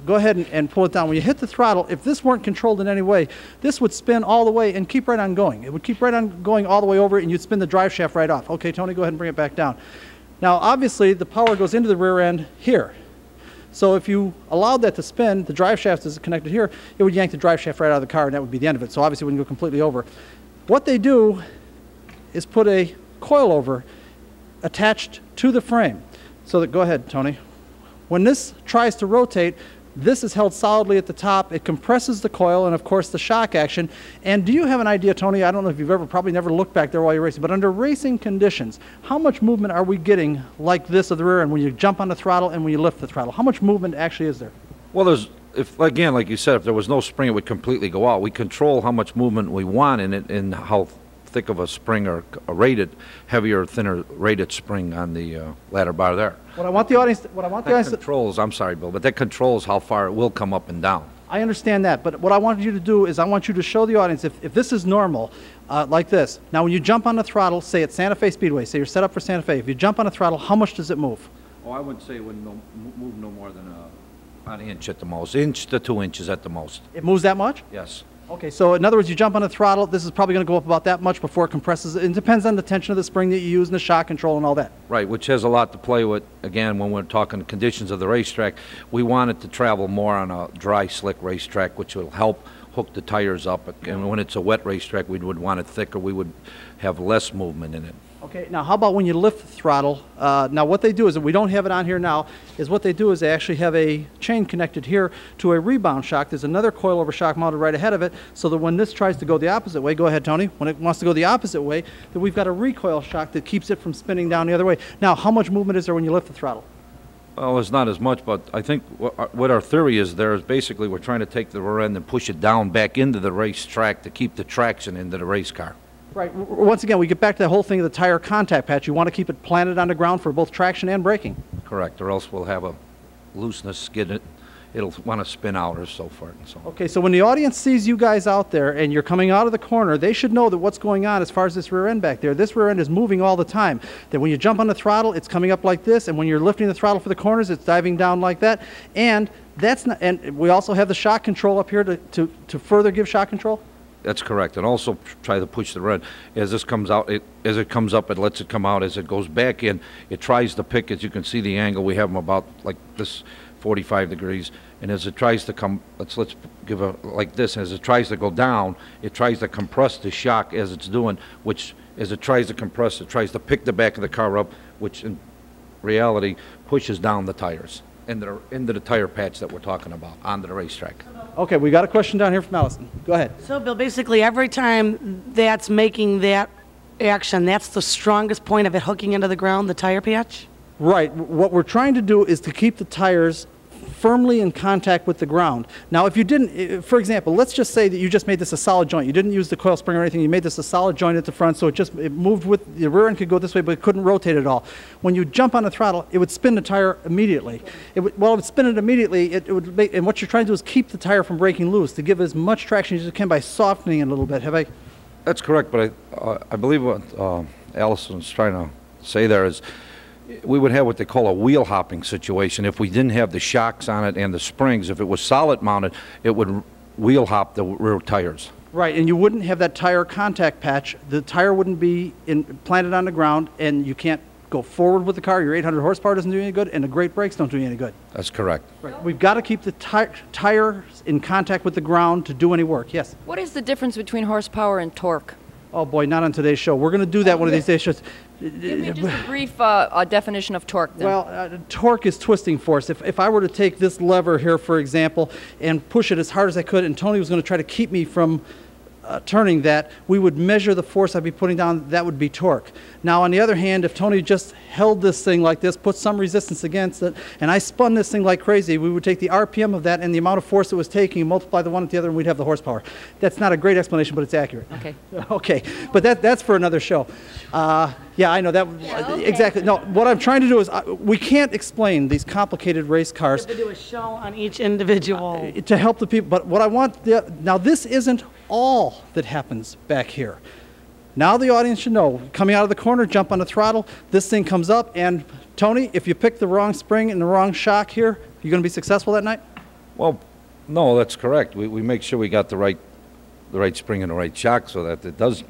Go ahead and pull it down. When you hit the throttle, if this weren't controlled in any way, this would spin all the way and keep right on going. It would keep right on going all the way over, and you'd spin the drive shaft right off. Okay, Tony, go ahead and bring it back down. Now, obviously, the power goes into the rear end here. So if you allowed that to spin, the drive shaft is connected here, it would yank the drive shaft right out of the car, and that would be the end of it. So obviously it wouldn't go completely over. What they do is put a coilover attached to the frame. So that, go ahead, Tony. When this tries to rotate, this is held solidly at the top. It compresses the coil and, of course, the shock action. And do you have an idea, Tony? I don't know if you've probably never looked back there while you're racing, but under racing conditions, how much movement are we getting like this of the rear end when you jump on the throttle and when you lift the throttle? How much movement actually is there? Well, again, like you said, if there was no spring, it would completely go out. We control how much movement we want in it and how thick of a spring or a rated, heavier or thinner rated spring on the ladder bar there. What I want the audience, controls, I'm sorry, Bill, but that controls how far it will come up and down. I understand that, but what I want you to do is I want you to show the audience, if this is normal, like this. Now, when you jump on the throttle, say at Santa Fe Speedway, say you're set up for Santa Fe, if you jump on the throttle, how much does it move? Oh, I would say it would move no more than an inch at the most, inch to 2 inches at the most. It moves that much? Yes. Okay, so in other words, you jump on the throttle, this is probably going to go up about that much before it compresses. It depends on the tension of the spring that you use and the shock control and all that. Right, which has a lot to play with, again, when we're talking conditions of the racetrack. We want it to travel more on a dry, slick racetrack, which will help hook the tires up. And when it's a wet racetrack, we would want it thicker. We would have less movement in it. Okay, now how about when you lift the throttle? Now what they do is, we don't have it on here now, is what they do is they actually have a chain connected here to a rebound shock. There's another coilover shock mounted right ahead of it, so that when this tries to go the opposite way, go ahead, Tony, when it wants to go the opposite way, then we've got a recoil shock that keeps it from spinning down the other way. Now, how much movement is there when you lift the throttle? Well, it's not as much, but I think what our theory is there is basically we're trying to take the rear end and push it down back into the racetrack to keep the traction into the race car. Right. Once again, we get back to the whole thing of the tire contact patch. You want to keep it planted on the ground for both traction and braking. Correct, or else we'll have a looseness skid. It'll want to spin out or so forth and so on. Okay, so when the audience sees you guys out there and you're coming out of the corner, they should know that what's going on as far as this rear end back there. This rear end is moving all the time. That when you jump on the throttle, it's coming up like this, and when you're lifting the throttle for the corners, it's diving down like that. And that's not, and we also have the shock control up here to further give shock control. That's correct, and also try to push the rear end. As this comes out, as it comes up, it lets it come out. As it goes back in, it tries to pick. As you can see, the angle we have them about like this, 45 degrees. And as it tries to come, let's give a like this. As it tries to go down, it tries to compress the shock as it's doing. Which, as it tries to compress, it tries to pick the back of the car up, which in reality pushes down the tires into the tire patch that we're talking about onto the racetrack. Okay, we got a question down here from Allison. Go ahead. So, Bill, basically every time that's making that action, that's the strongest point of it hooking into the ground, the tire patch? Right. What we're trying to do is to keep the tires firmly in contact with the ground. Now, if you didn't, for example, let's just say that you just made this a solid joint. You didn't use the coil spring or anything. You made this a solid joint at the front, so it moved with the rear end could go this way, but it couldn't rotate at all. When you jump on the throttle, it would spin the tire immediately. It would spin it immediately. It would make, and what you're trying to do is keep the tire from breaking loose to give as much traction as you can by softening it a little bit. Have I? That's correct, but I believe what Allison's trying to say there is, we would have what they call a wheel hopping situation if we didn't have the shocks on it and the springs. If it was solid mounted, it would wheel hop the rear tires. Right, and you wouldn't have that tire contact patch. The tire wouldn't be planted on the ground, and you can't go forward with the car, your 800 horsepower doesn't do you any good, and the great brakes don't do you any good. That's correct. Right. We've got to keep the tire in contact with the ground to do any work. Yes? What is the difference between horsepower and torque? Oh boy, not on today's show. We're going to do that one of these days. Give me just a brief definition of torque then. Well, torque is twisting force. If I were to take this lever here, for example, and push it as hard as I could, and Tony was going to try to keep me from turning that, we would measure the force I'd be putting down. That would be torque. Now, on the other hand, if Tony just held this thing like this, put some resistance against it, and I spun this thing like crazy, we would take the RPM of that and the amount of force it was taking and multiply the one with the other, and we'd have the horsepower. That's not a great explanation, but it's accurate. Okay. Okay, but that's for another show. Yeah, I know that. Yeah, okay. Exactly. No, what I'm trying to do is we can't explain these complicated race cars. You have to do a show on each individual. To help the people. But what I want, now this isn't all that happens back here. Now the audience should know, coming out of the corner, jump on the throttle, this thing comes up, and Tony, if you pick the wrong spring and the wrong shock here, you going to be successful that night? Well, no, that's correct. We make sure we got the right spring and the right shock so that it does.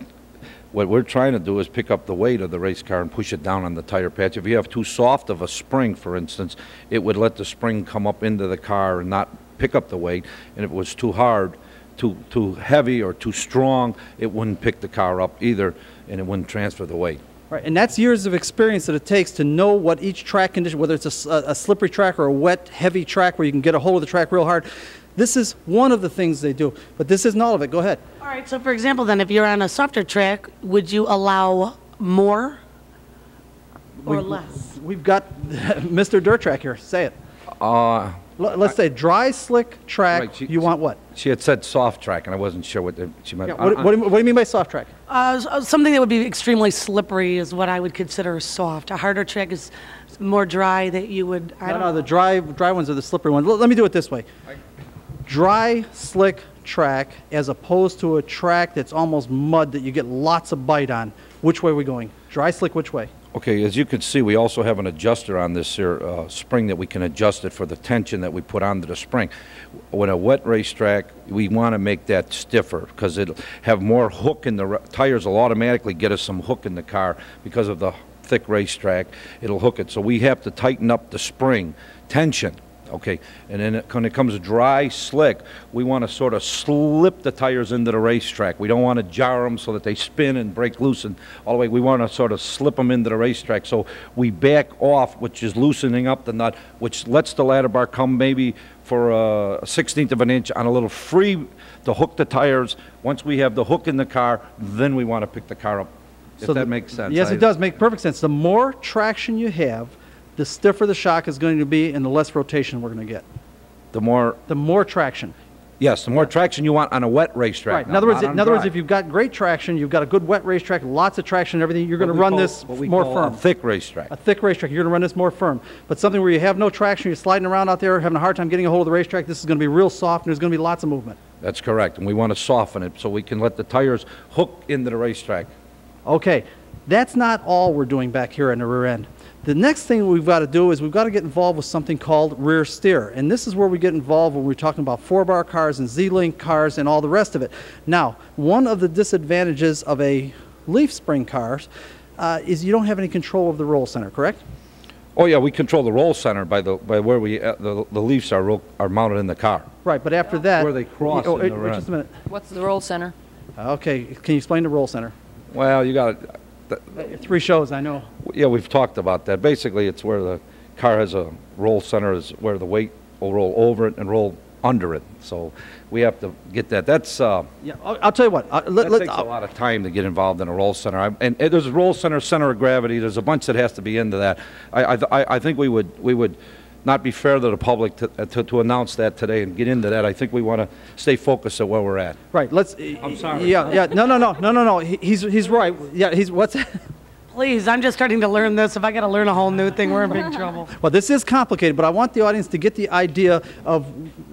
What we're trying to do is pick up the weight of the race car and push it down on the tire patch. If you have too soft of a spring, for instance, it would let the spring come up into the car and not pick up the weight. And if it was too hard, too heavy or too strong, it wouldn't pick the car up either, and it wouldn't transfer the weight. Right, and that's years of experience that it takes to know what each track condition, whether it's a slippery track or a wet, heavy track where you can get a hold of the track real hard. This is one of the things they do, but this isn't all of it. Go ahead. All right, so for example, then, if you're on a softer track, would you allow more or less? We've got Mr. Dirt Track here. Say it. Let's say dry, slick track. Right, you want what? She had said soft track, and I wasn't sure what she meant. Yeah, what do you mean by soft track? Something that would be extremely slippery is what I would consider soft. A harder track is more dry that you would. No, the dry ones are the slippery ones. Let me do it this way. Dry, slick track as opposed to a track that's almost mud that you get lots of bite on. Which way are we going? Dry, slick, which way? Okay, as you can see, we also have an adjuster on this here spring that we can adjust it for the tension that we put onto the spring. When a wet racetrack, we want to make that stiffer because it'll have more hook in the tires. Will automatically get us some hook in the car because of the thick racetrack. It'll hook it. So we have to tighten up the spring tension. Okay, and then when it comes dry, slick, we want to sort of slip the tires into the racetrack. We don't want to jar them so that they spin and break loose and all the way. We want to sort of slip them into the racetrack. So we back off, which is loosening up the nut, which lets the ladder bar come maybe for a 1/16 of an inch on a little free to hook the tires. Once we have the hook in the car, then we want to pick the car up, if that makes sense. Yes, it does make perfect sense. The more traction you have, the stiffer the shock is going to be and the less rotation we're going to get. The more traction. Yes, the more traction you want on a wet racetrack. Right. In other words, if you've got great traction, you've got a good wet racetrack, lots of traction and everything, you're going to run this more firm. A thick racetrack. A thick racetrack. You're going to run this more firm. But something where you have no traction, you're sliding around out there, having a hard time getting a hold of the racetrack, this is going to be real soft and there's going to be lots of movement. That's correct. And we want to soften it so we can let the tires hook into the racetrack. Okay. That's not all we're doing back here in the rear end. The next thing we've got to do is we've got to get involved with something called rear steer. And this is where we get involved when we're talking about 4-bar cars and Z-Link cars and all the rest of it. Now, one of the disadvantages of a leaf spring car is you don't have any control of the roll center, correct? Oh yeah, we control the roll center by where the leaves are mounted in the car. Right, but after that... Where they cross in the rear. Just a minute. What's the roll center? Okay, can you explain the roll center? Well, you got it. 3 shows, I know. Yeah, we've talked about that. Basically, it's where the car has a roll center, is where the weight will roll over it and roll under it. So we have to get that. That's yeah. I'll tell you what. That takes a lot of time to get involved in a roll center. And there's a roll center, center of gravity. There's a bunch that has to be into that. I think we would not be fair to the public to announce that today and get into that. I think we want to stay focused at where we're at. Right. I'm sorry. Yeah. No. He's right. Yeah. What's that? Please, I'm just starting to learn this. If I got to learn a whole new thing, we're in big trouble. Well, this is complicated, but I want the audience to get the idea of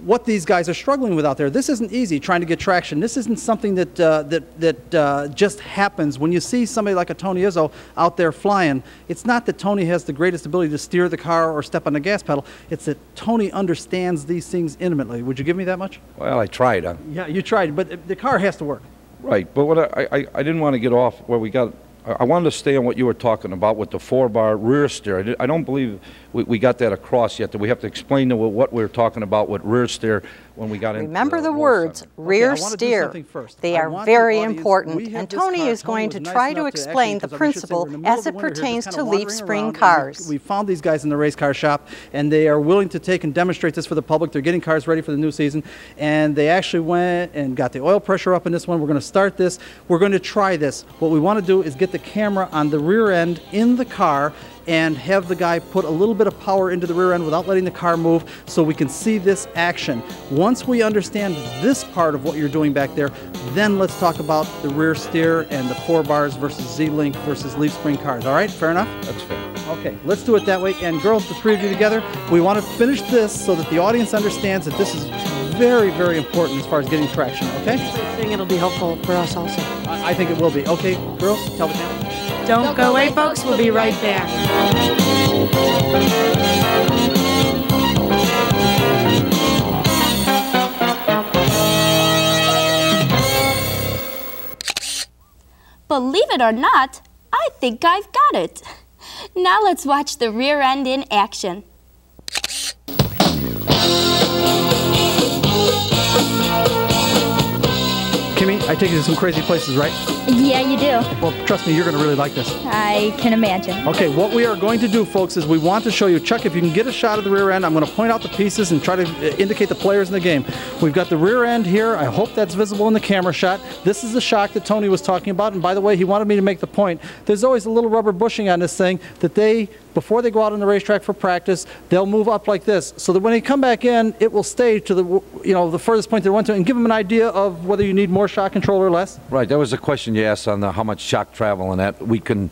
what these guys are struggling with out there. This isn't easy, trying to get traction. This isn't something that just happens. When you see somebody like a Tony Izzo out there flying, it's not that Tony has the greatest ability to steer the car or step on the gas pedal. It's that Tony understands these things intimately. Would you give me that much? Well, I tried. Yeah, you tried, but the car has to work. Right, but what I didn't want to get off where we got I wanted to stay on what you were talking about with the 4-bar rear steer. I don't believe we got that across yet. That we have to explain to what we were talking about with rear steer when we got into Remember the words, rear steer. They are very important, and Tony is going to try to explain the principle as it pertains to leaf spring cars. We found these guys in the race car shop, and they are willing to take and demonstrate this for the public. They're getting cars ready for the new season, and they actually went and got the oil pressure up in this one. We're going to start this. We're going to try this. What we want to do is get the camera on the rear end in the car and have the guy put a little bit of power into the rear end without letting the car move so we can see this action. Once we understand this part of what you're doing back there, then let's talk about the rear steer and the 4 bars versus Z-Link versus leaf spring cars. All right, fair enough? That's fair. Okay, let's do it that way. And girls, the 3 of you together, we want to finish this so that the audience understands that this is very, very important as far as getting traction, okay? I think it'll be helpful for us also. I think it will be. Okay, girls, tell the camera. Don't go away, folks. We'll be right back. Believe it or not, I think I've got it. Now let's watch the rear end in action. Kimmy, I take you to some crazy places, right? Yeah, you do. Well, trust me, you're going to really like this. I can imagine. Okay, what we are going to do, folks, is we want to show you, Chuck, if you can get a shot of the rear end, I'm going to point out the pieces and try to indicate the players in the game. We've got the rear end here. I hope that's visible in the camera shot. This is the shock that Tony was talking about, and by the way, he wanted me to make the point. There's always a little rubber bushing on this thing that before they go out on the racetrack for practice, they'll move up like this, so that when they come back in, it will stay to the furthest point they went to, and give them an idea of whether you need more shock control or less. Right, that was a question you asked on how much shock travel, and that we can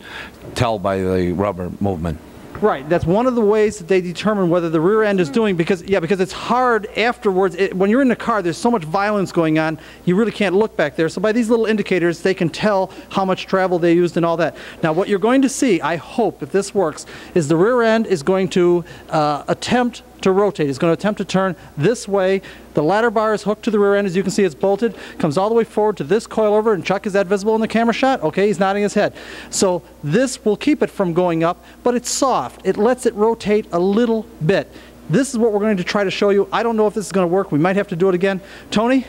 tell by the rubber movement. Right, that's one of the ways that they determine whether the rear end is doing, because it's hard afterwards. When you're in the car, there's so much violence going on, you really can't look back there. So by these little indicators, they can tell how much travel they used and all that. Now what you're going to see, I hope, if this works, is the rear end is going to attempt to rotate. It's going to attempt to turn this way. The ladder bar is hooked to the rear end. As you can see, it's bolted. Comes all the way forward to this coil over. And Chuck, is that visible in the camera shot? Okay, he's nodding his head. So this will keep it from going up, but it's soft. It lets it rotate a little bit. This is what we're going to try to show you. I don't know if this is going to work. We might have to do it again. Tony,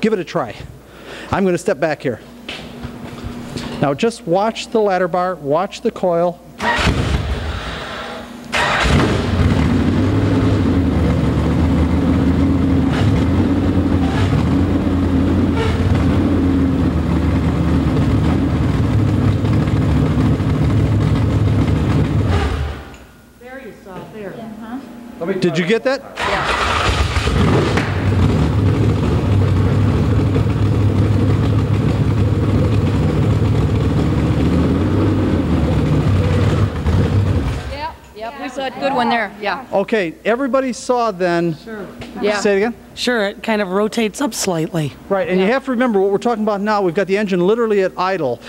give it a try. I'm going to step back here. Now just watch the ladder bar. Watch the coil. Did you get that? Yep, we saw a good one there, yeah. Okay, everybody saw then. Sure. Yeah. Say it again? Sure, it kind of rotates up slightly. Right, and you have to remember what we're talking about now. We've got the engine literally at idle.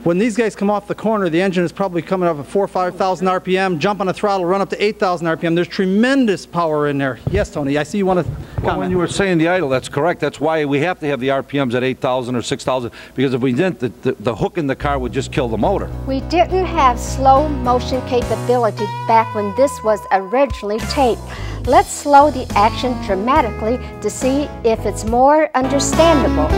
When these guys come off the corner, the engine is probably coming up at 4,000 or 5,000 RPM, jump on the throttle, run up to 8,000 RPM. There's tremendous power in there. Yes, Tony, I see you want to comment. Well, when you were saying the idle, that's correct. That's why we have to have the RPMs at 8,000 or 6,000, because if we didn't, the hook in the car would just kill the motor. We didn't have slow motion capability back when this was originally taped. Let's slow the action dramatically to see if it's more understandable.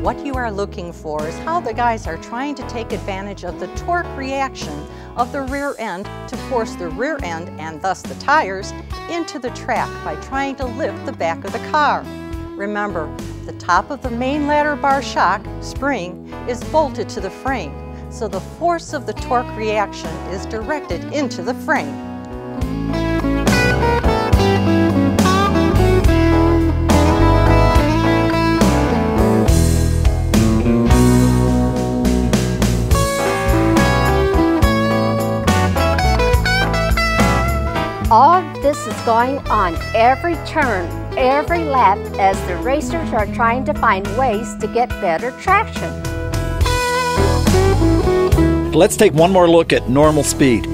What you are looking for is how the guys are trying to take advantage of the torque reaction of the rear end to force the rear end, and thus the tires, into the track by trying to lift the back of the car. Remember, the top of the main ladder bar shock spring is bolted to the frame, so the force of the torque reaction is directed into the frame. All this is going on every turn, every lap, as the racers are trying to find ways to get better traction. Let's take one more look at normal speed.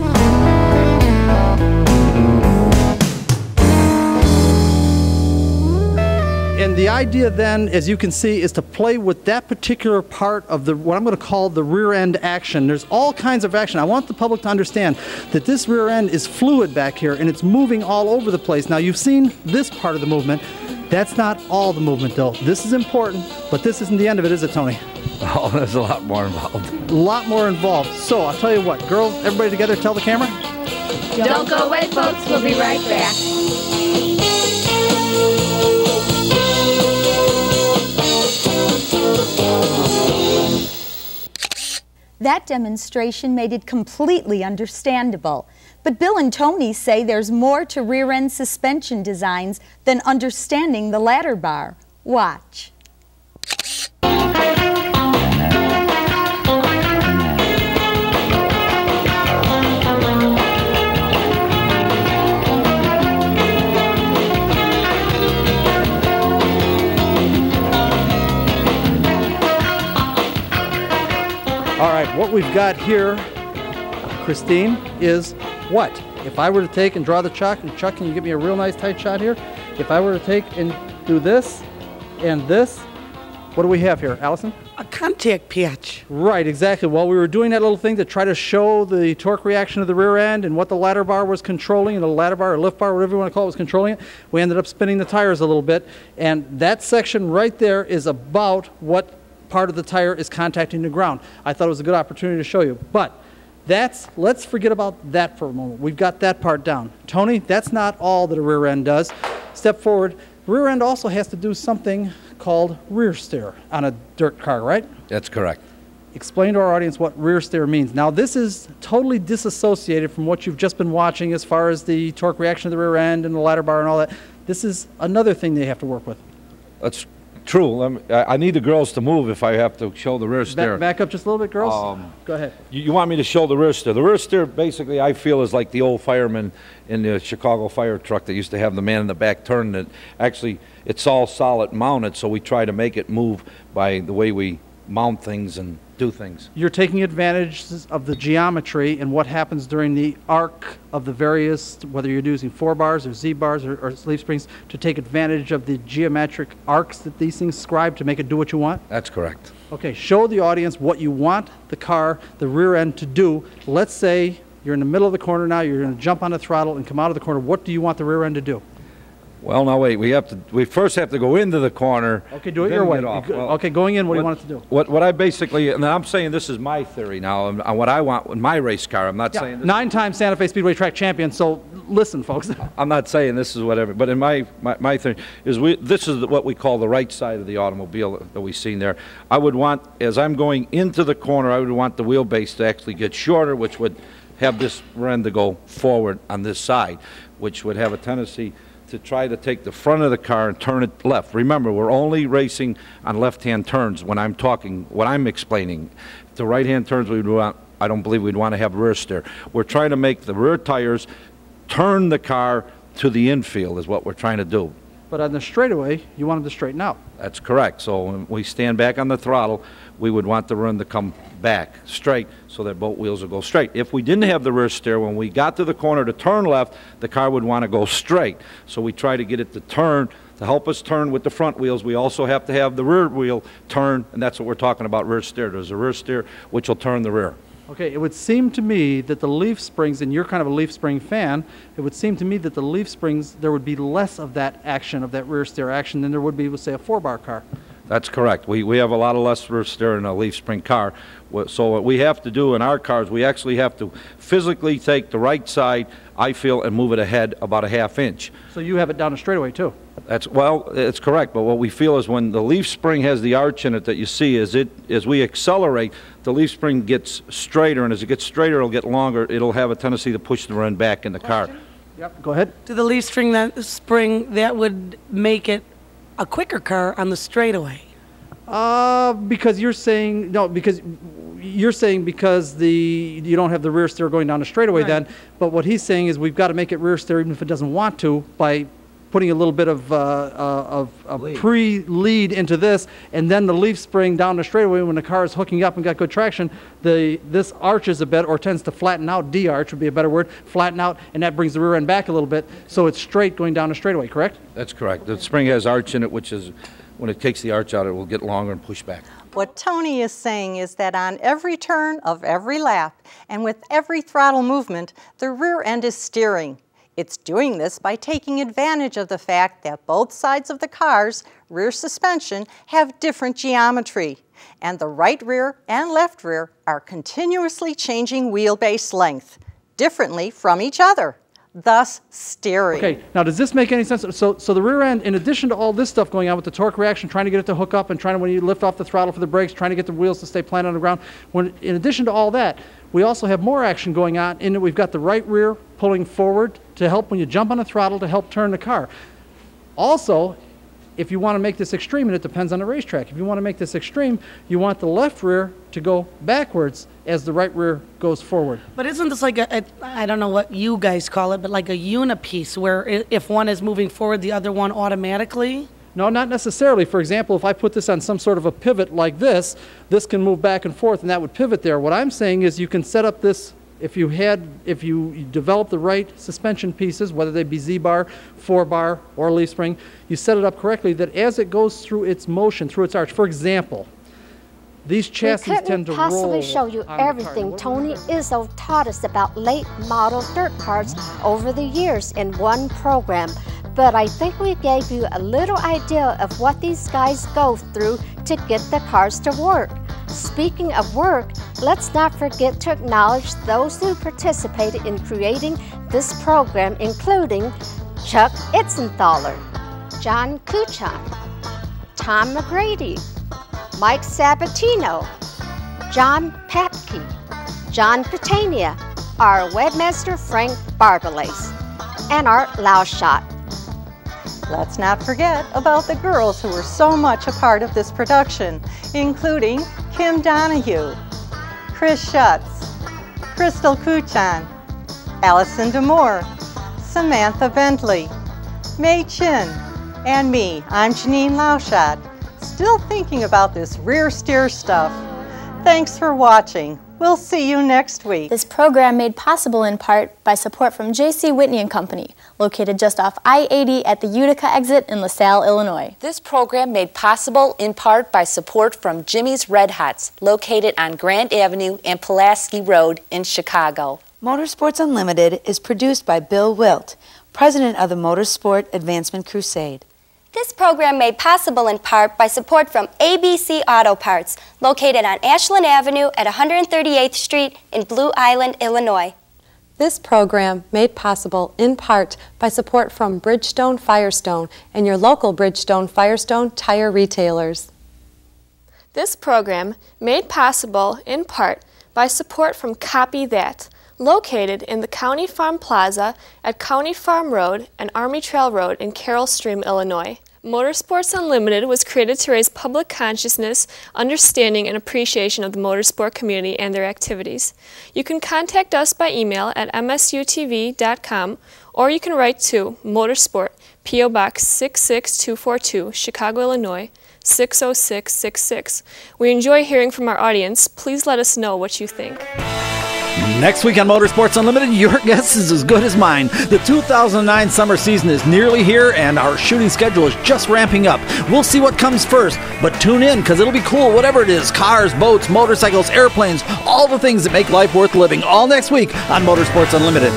And the idea then, as you can see, is to play with that particular part of the what I'm going to call the rear end action. There's all kinds of action. I want the public to understand that this rear end is fluid back here and it's moving all over the place. Now you've seen this part of the movement. That's not all the movement though. This is important, but this isn't the end of it, is it, Tony? Oh, there's a lot more involved. A lot more involved. So I'll tell you what, girls, everybody together, tell the camera. Don't go away, folks. We'll be right back. That demonstration made it completely understandable. But Bill and Tony say there's more to rear-end suspension designs than understanding the ladder bar. Watch. All right, what we've got here, Christine, is what? If I were to take and draw the Chuck, and Chuck, can you give me a real nice tight shot here? If I were to take and do this and this, what do we have here, Allison? A contact patch. Right, exactly. While we were doing that little thing to try to show the torque reaction of the rear end and what the ladder bar was controlling, and the ladder bar or lift bar, whatever you want to call it, was controlling it, we ended up spinning the tires a little bit. And that section right there is about what part of the tire is contacting the ground. I thought it was a good opportunity to show you. But let's forget about that for a moment. We've got that part down. Tony, that's not all that a rear end does. Step forward. Rear end also has to do something called rear steer on a dirt car, right? That's correct. Explain to our audience what rear steer means. Now, this is totally disassociated from what you've just been watching as far as the torque reaction of the rear end and the ladder bar and all that. This is another thing they have to work with. That's true. I need the girls to move if I have to show the rear steer. Back up just a little bit, girls. Go ahead. You want me to show the rear steer? The rear steer, basically, I feel is like the old fireman in the Chicago fire truck that used to have the man in the back turning it. Actually, it's all solid mounted, so we try to make it move by the way we mount things and do things. You're taking advantage of the geometry and what happens during the arc of the various, whether you're using 4 bars or Z bars or leaf springs, to take advantage of the geometric arcs that these things scribe to make it do what you want? That's correct. Okay, show the audience what you want the car, the rear end, to do. Let's say you're in the middle of the corner now, you're going to jump on the throttle and come out of the corner. What do you want the rear end to do? Well, now wait. We first have to go into the corner. Okay, do it your way. Okay, going in. What do you want it to do? What I basically, and I'm saying this is my theory now, on what I want with my race car. I'm not saying this. 9-time Santa Fe Speedway track champion. So listen, folks. I'm not saying this is whatever, but in my theory is this is what we call the right side of the automobile that we've seen there. I would want, as I'm going into the corner, I would want the wheelbase to actually get shorter, which would have this rear end to go forward on this side, which would have a tendency to try to take the front of the car and turn it left. Remember, we're only racing on left-hand turns when I'm talking, what I'm explaining. The right-hand turns, I don't believe we'd want to have rear steer. We're trying to make the rear tires turn the car to the infield is what we're trying to do. But on the straightaway, you want them to straighten out. That's correct. So when we stand back on the throttle, we would want the rear end to come back straight so that both wheels will go straight. If we didn't have the rear steer, when we got to the corner to turn left, the car would want to go straight. So we try to get it to turn. To help us turn with the front wheels, we also have to have the rear wheel turn, and that's what we're talking about, rear steer. There's a rear steer which will turn the rear. Okay, it would seem to me that the leaf springs, and you're kind of a leaf spring fan, it would seem to me that the leaf springs, there would be less of that action, of that rear steer action, than there would be with, say, a 4-bar car. That's correct. We have a lot of less rear steer in a leaf spring car. So what we have to do in our cars, we actually have to physically take the right side, I feel, and move it ahead about a ½ inch. So you have it down a straightaway too? It's correct, but what we feel is when the leaf spring has the arch in it that you see, as we accelerate, the leaf spring gets straighter, and as it gets straighter, it'll get longer. It'll have a tendency to push the rear end back in the car. Yep, go ahead. To the leaf spring, that would make it a quicker car on the straightaway. Because you're saying, no, because you're saying because you don't have the rear steer going down the straightaway then, but what he's saying is we've got to make it rear steer even if it doesn't want to by putting a little bit of pre-lead into this, and then the leaf spring down the straightaway when the car is hooking up and got good traction, this arches a bit, or tends to flatten out, de-arch would be a better word, flatten out, and that brings the rear end back a little bit, so it's straight going down the straightaway, correct? That's correct. The spring has arch in it, which is, when it takes the arch out, it will get longer and push back. What Tony is saying is that on every turn of every lap, and with every throttle movement, the rear end is steering. It's doing this by taking advantage of the fact that both sides of the car's rear suspension have different geometry, and the right rear and left rear are continuously changing wheelbase length, differently from each other, thus steering. Okay, now does this make any sense? So the rear end, in addition to all this stuff going on with the torque reaction, trying to get it to hook up and trying to, when you lift off the throttle for the brakes, trying to get the wheels to stay planted on the ground, in addition to all that, we also have more action going on in that we've got the right rear pulling forward to help when you jump on the throttle to help turn the car. Also, if you want to make this extreme, and it depends on the racetrack, if you want to make this extreme, you want the left rear to go backwards as the right rear goes forward. But isn't this like I don't know what you guys call it, but like a unipiece where if one is moving forward, the other one automatically? No, not necessarily. For example, if I put this on some sort of a pivot like this can move back and forth, and that would pivot there. What I'm saying is you can set up this, if you develop the right suspension pieces, whether they be Z-bar, 4-bar, or leaf spring, you set it up correctly that as it goes through its motion, through its arch, for example, these chassis tend to roll. We couldn't possibly show you everything Tony Izzo taught us about late model dirt cars over the years in one program, but I think we gave you a little idea of what these guys go through to get the cars to work. Speaking of work, let's not forget to acknowledge those who participated in creating this program, including Chuck Itzenthaler, John Kuchan, Tom McGrady, Mike Sabatino, John Papke, John Catania, our webmaster Frank Barbalace, and Art Lauschot. Let's not forget about the girls who were so much a part of this production, including Kim Donahue, Chris Schutz, Crystal Kuchan, Allison DeMoore, Samantha Bentley, May Chin, and me, I'm Janine Lauschot, still thinking about this rear steer stuff. Thanks for watching. We'll see you next week. This program made possible in part by support from J.C. Whitney & Company, located just off I-80 at the Utica exit in LaSalle, Illinois. This program made possible in part by support from Jimmy's Red Hots, located on Grant Avenue and Pulaski Road in Chicago. Motorsports Unlimited is produced by Bill Wildt, president of the Motorsport Advancement Crusade. This program made possible in part by support from ABC Auto Parts, located on Ashland Avenue at 138th Street in Blue Island, Illinois. This program made possible in part by support from Bridgestone Firestone and your local Bridgestone Firestone tire retailers. This program made possible in part by support from Copy That, located in the County Farm Plaza at County Farm Road and Army Trail Road in Carroll Stream, Illinois. Motorsports Unlimited was created to raise public consciousness, understanding, and appreciation of the motorsport community and their activities. You can contact us by email at msutv.com, or you can write to Motorsport, P.O. Box 66242, Chicago, Illinois, 60666. We enjoy hearing from our audience. Please let us know what you think. Next week on Motorsports Unlimited, your guess is as good as mine. The 2009 summer season is nearly here, and our shooting schedule is just ramping up. We'll see what comes first, but tune in, because it'll be cool, whatever it is. Cars, boats, motorcycles, airplanes, all the things that make life worth living, all next week on Motorsports Unlimited.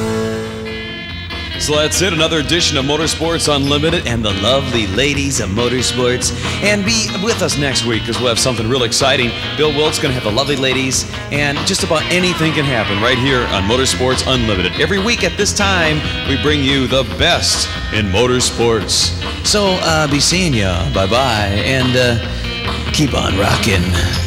So that's it, another edition of Motorsports Unlimited and the lovely ladies of motorsports. And be with us next week because we'll have something real exciting. Bill Wildt's going to have the lovely ladies, and just about anything can happen right here on Motorsports Unlimited. Every week at this time, we bring you the best in motorsports. So be seeing ya. Bye-bye. And keep on rocking.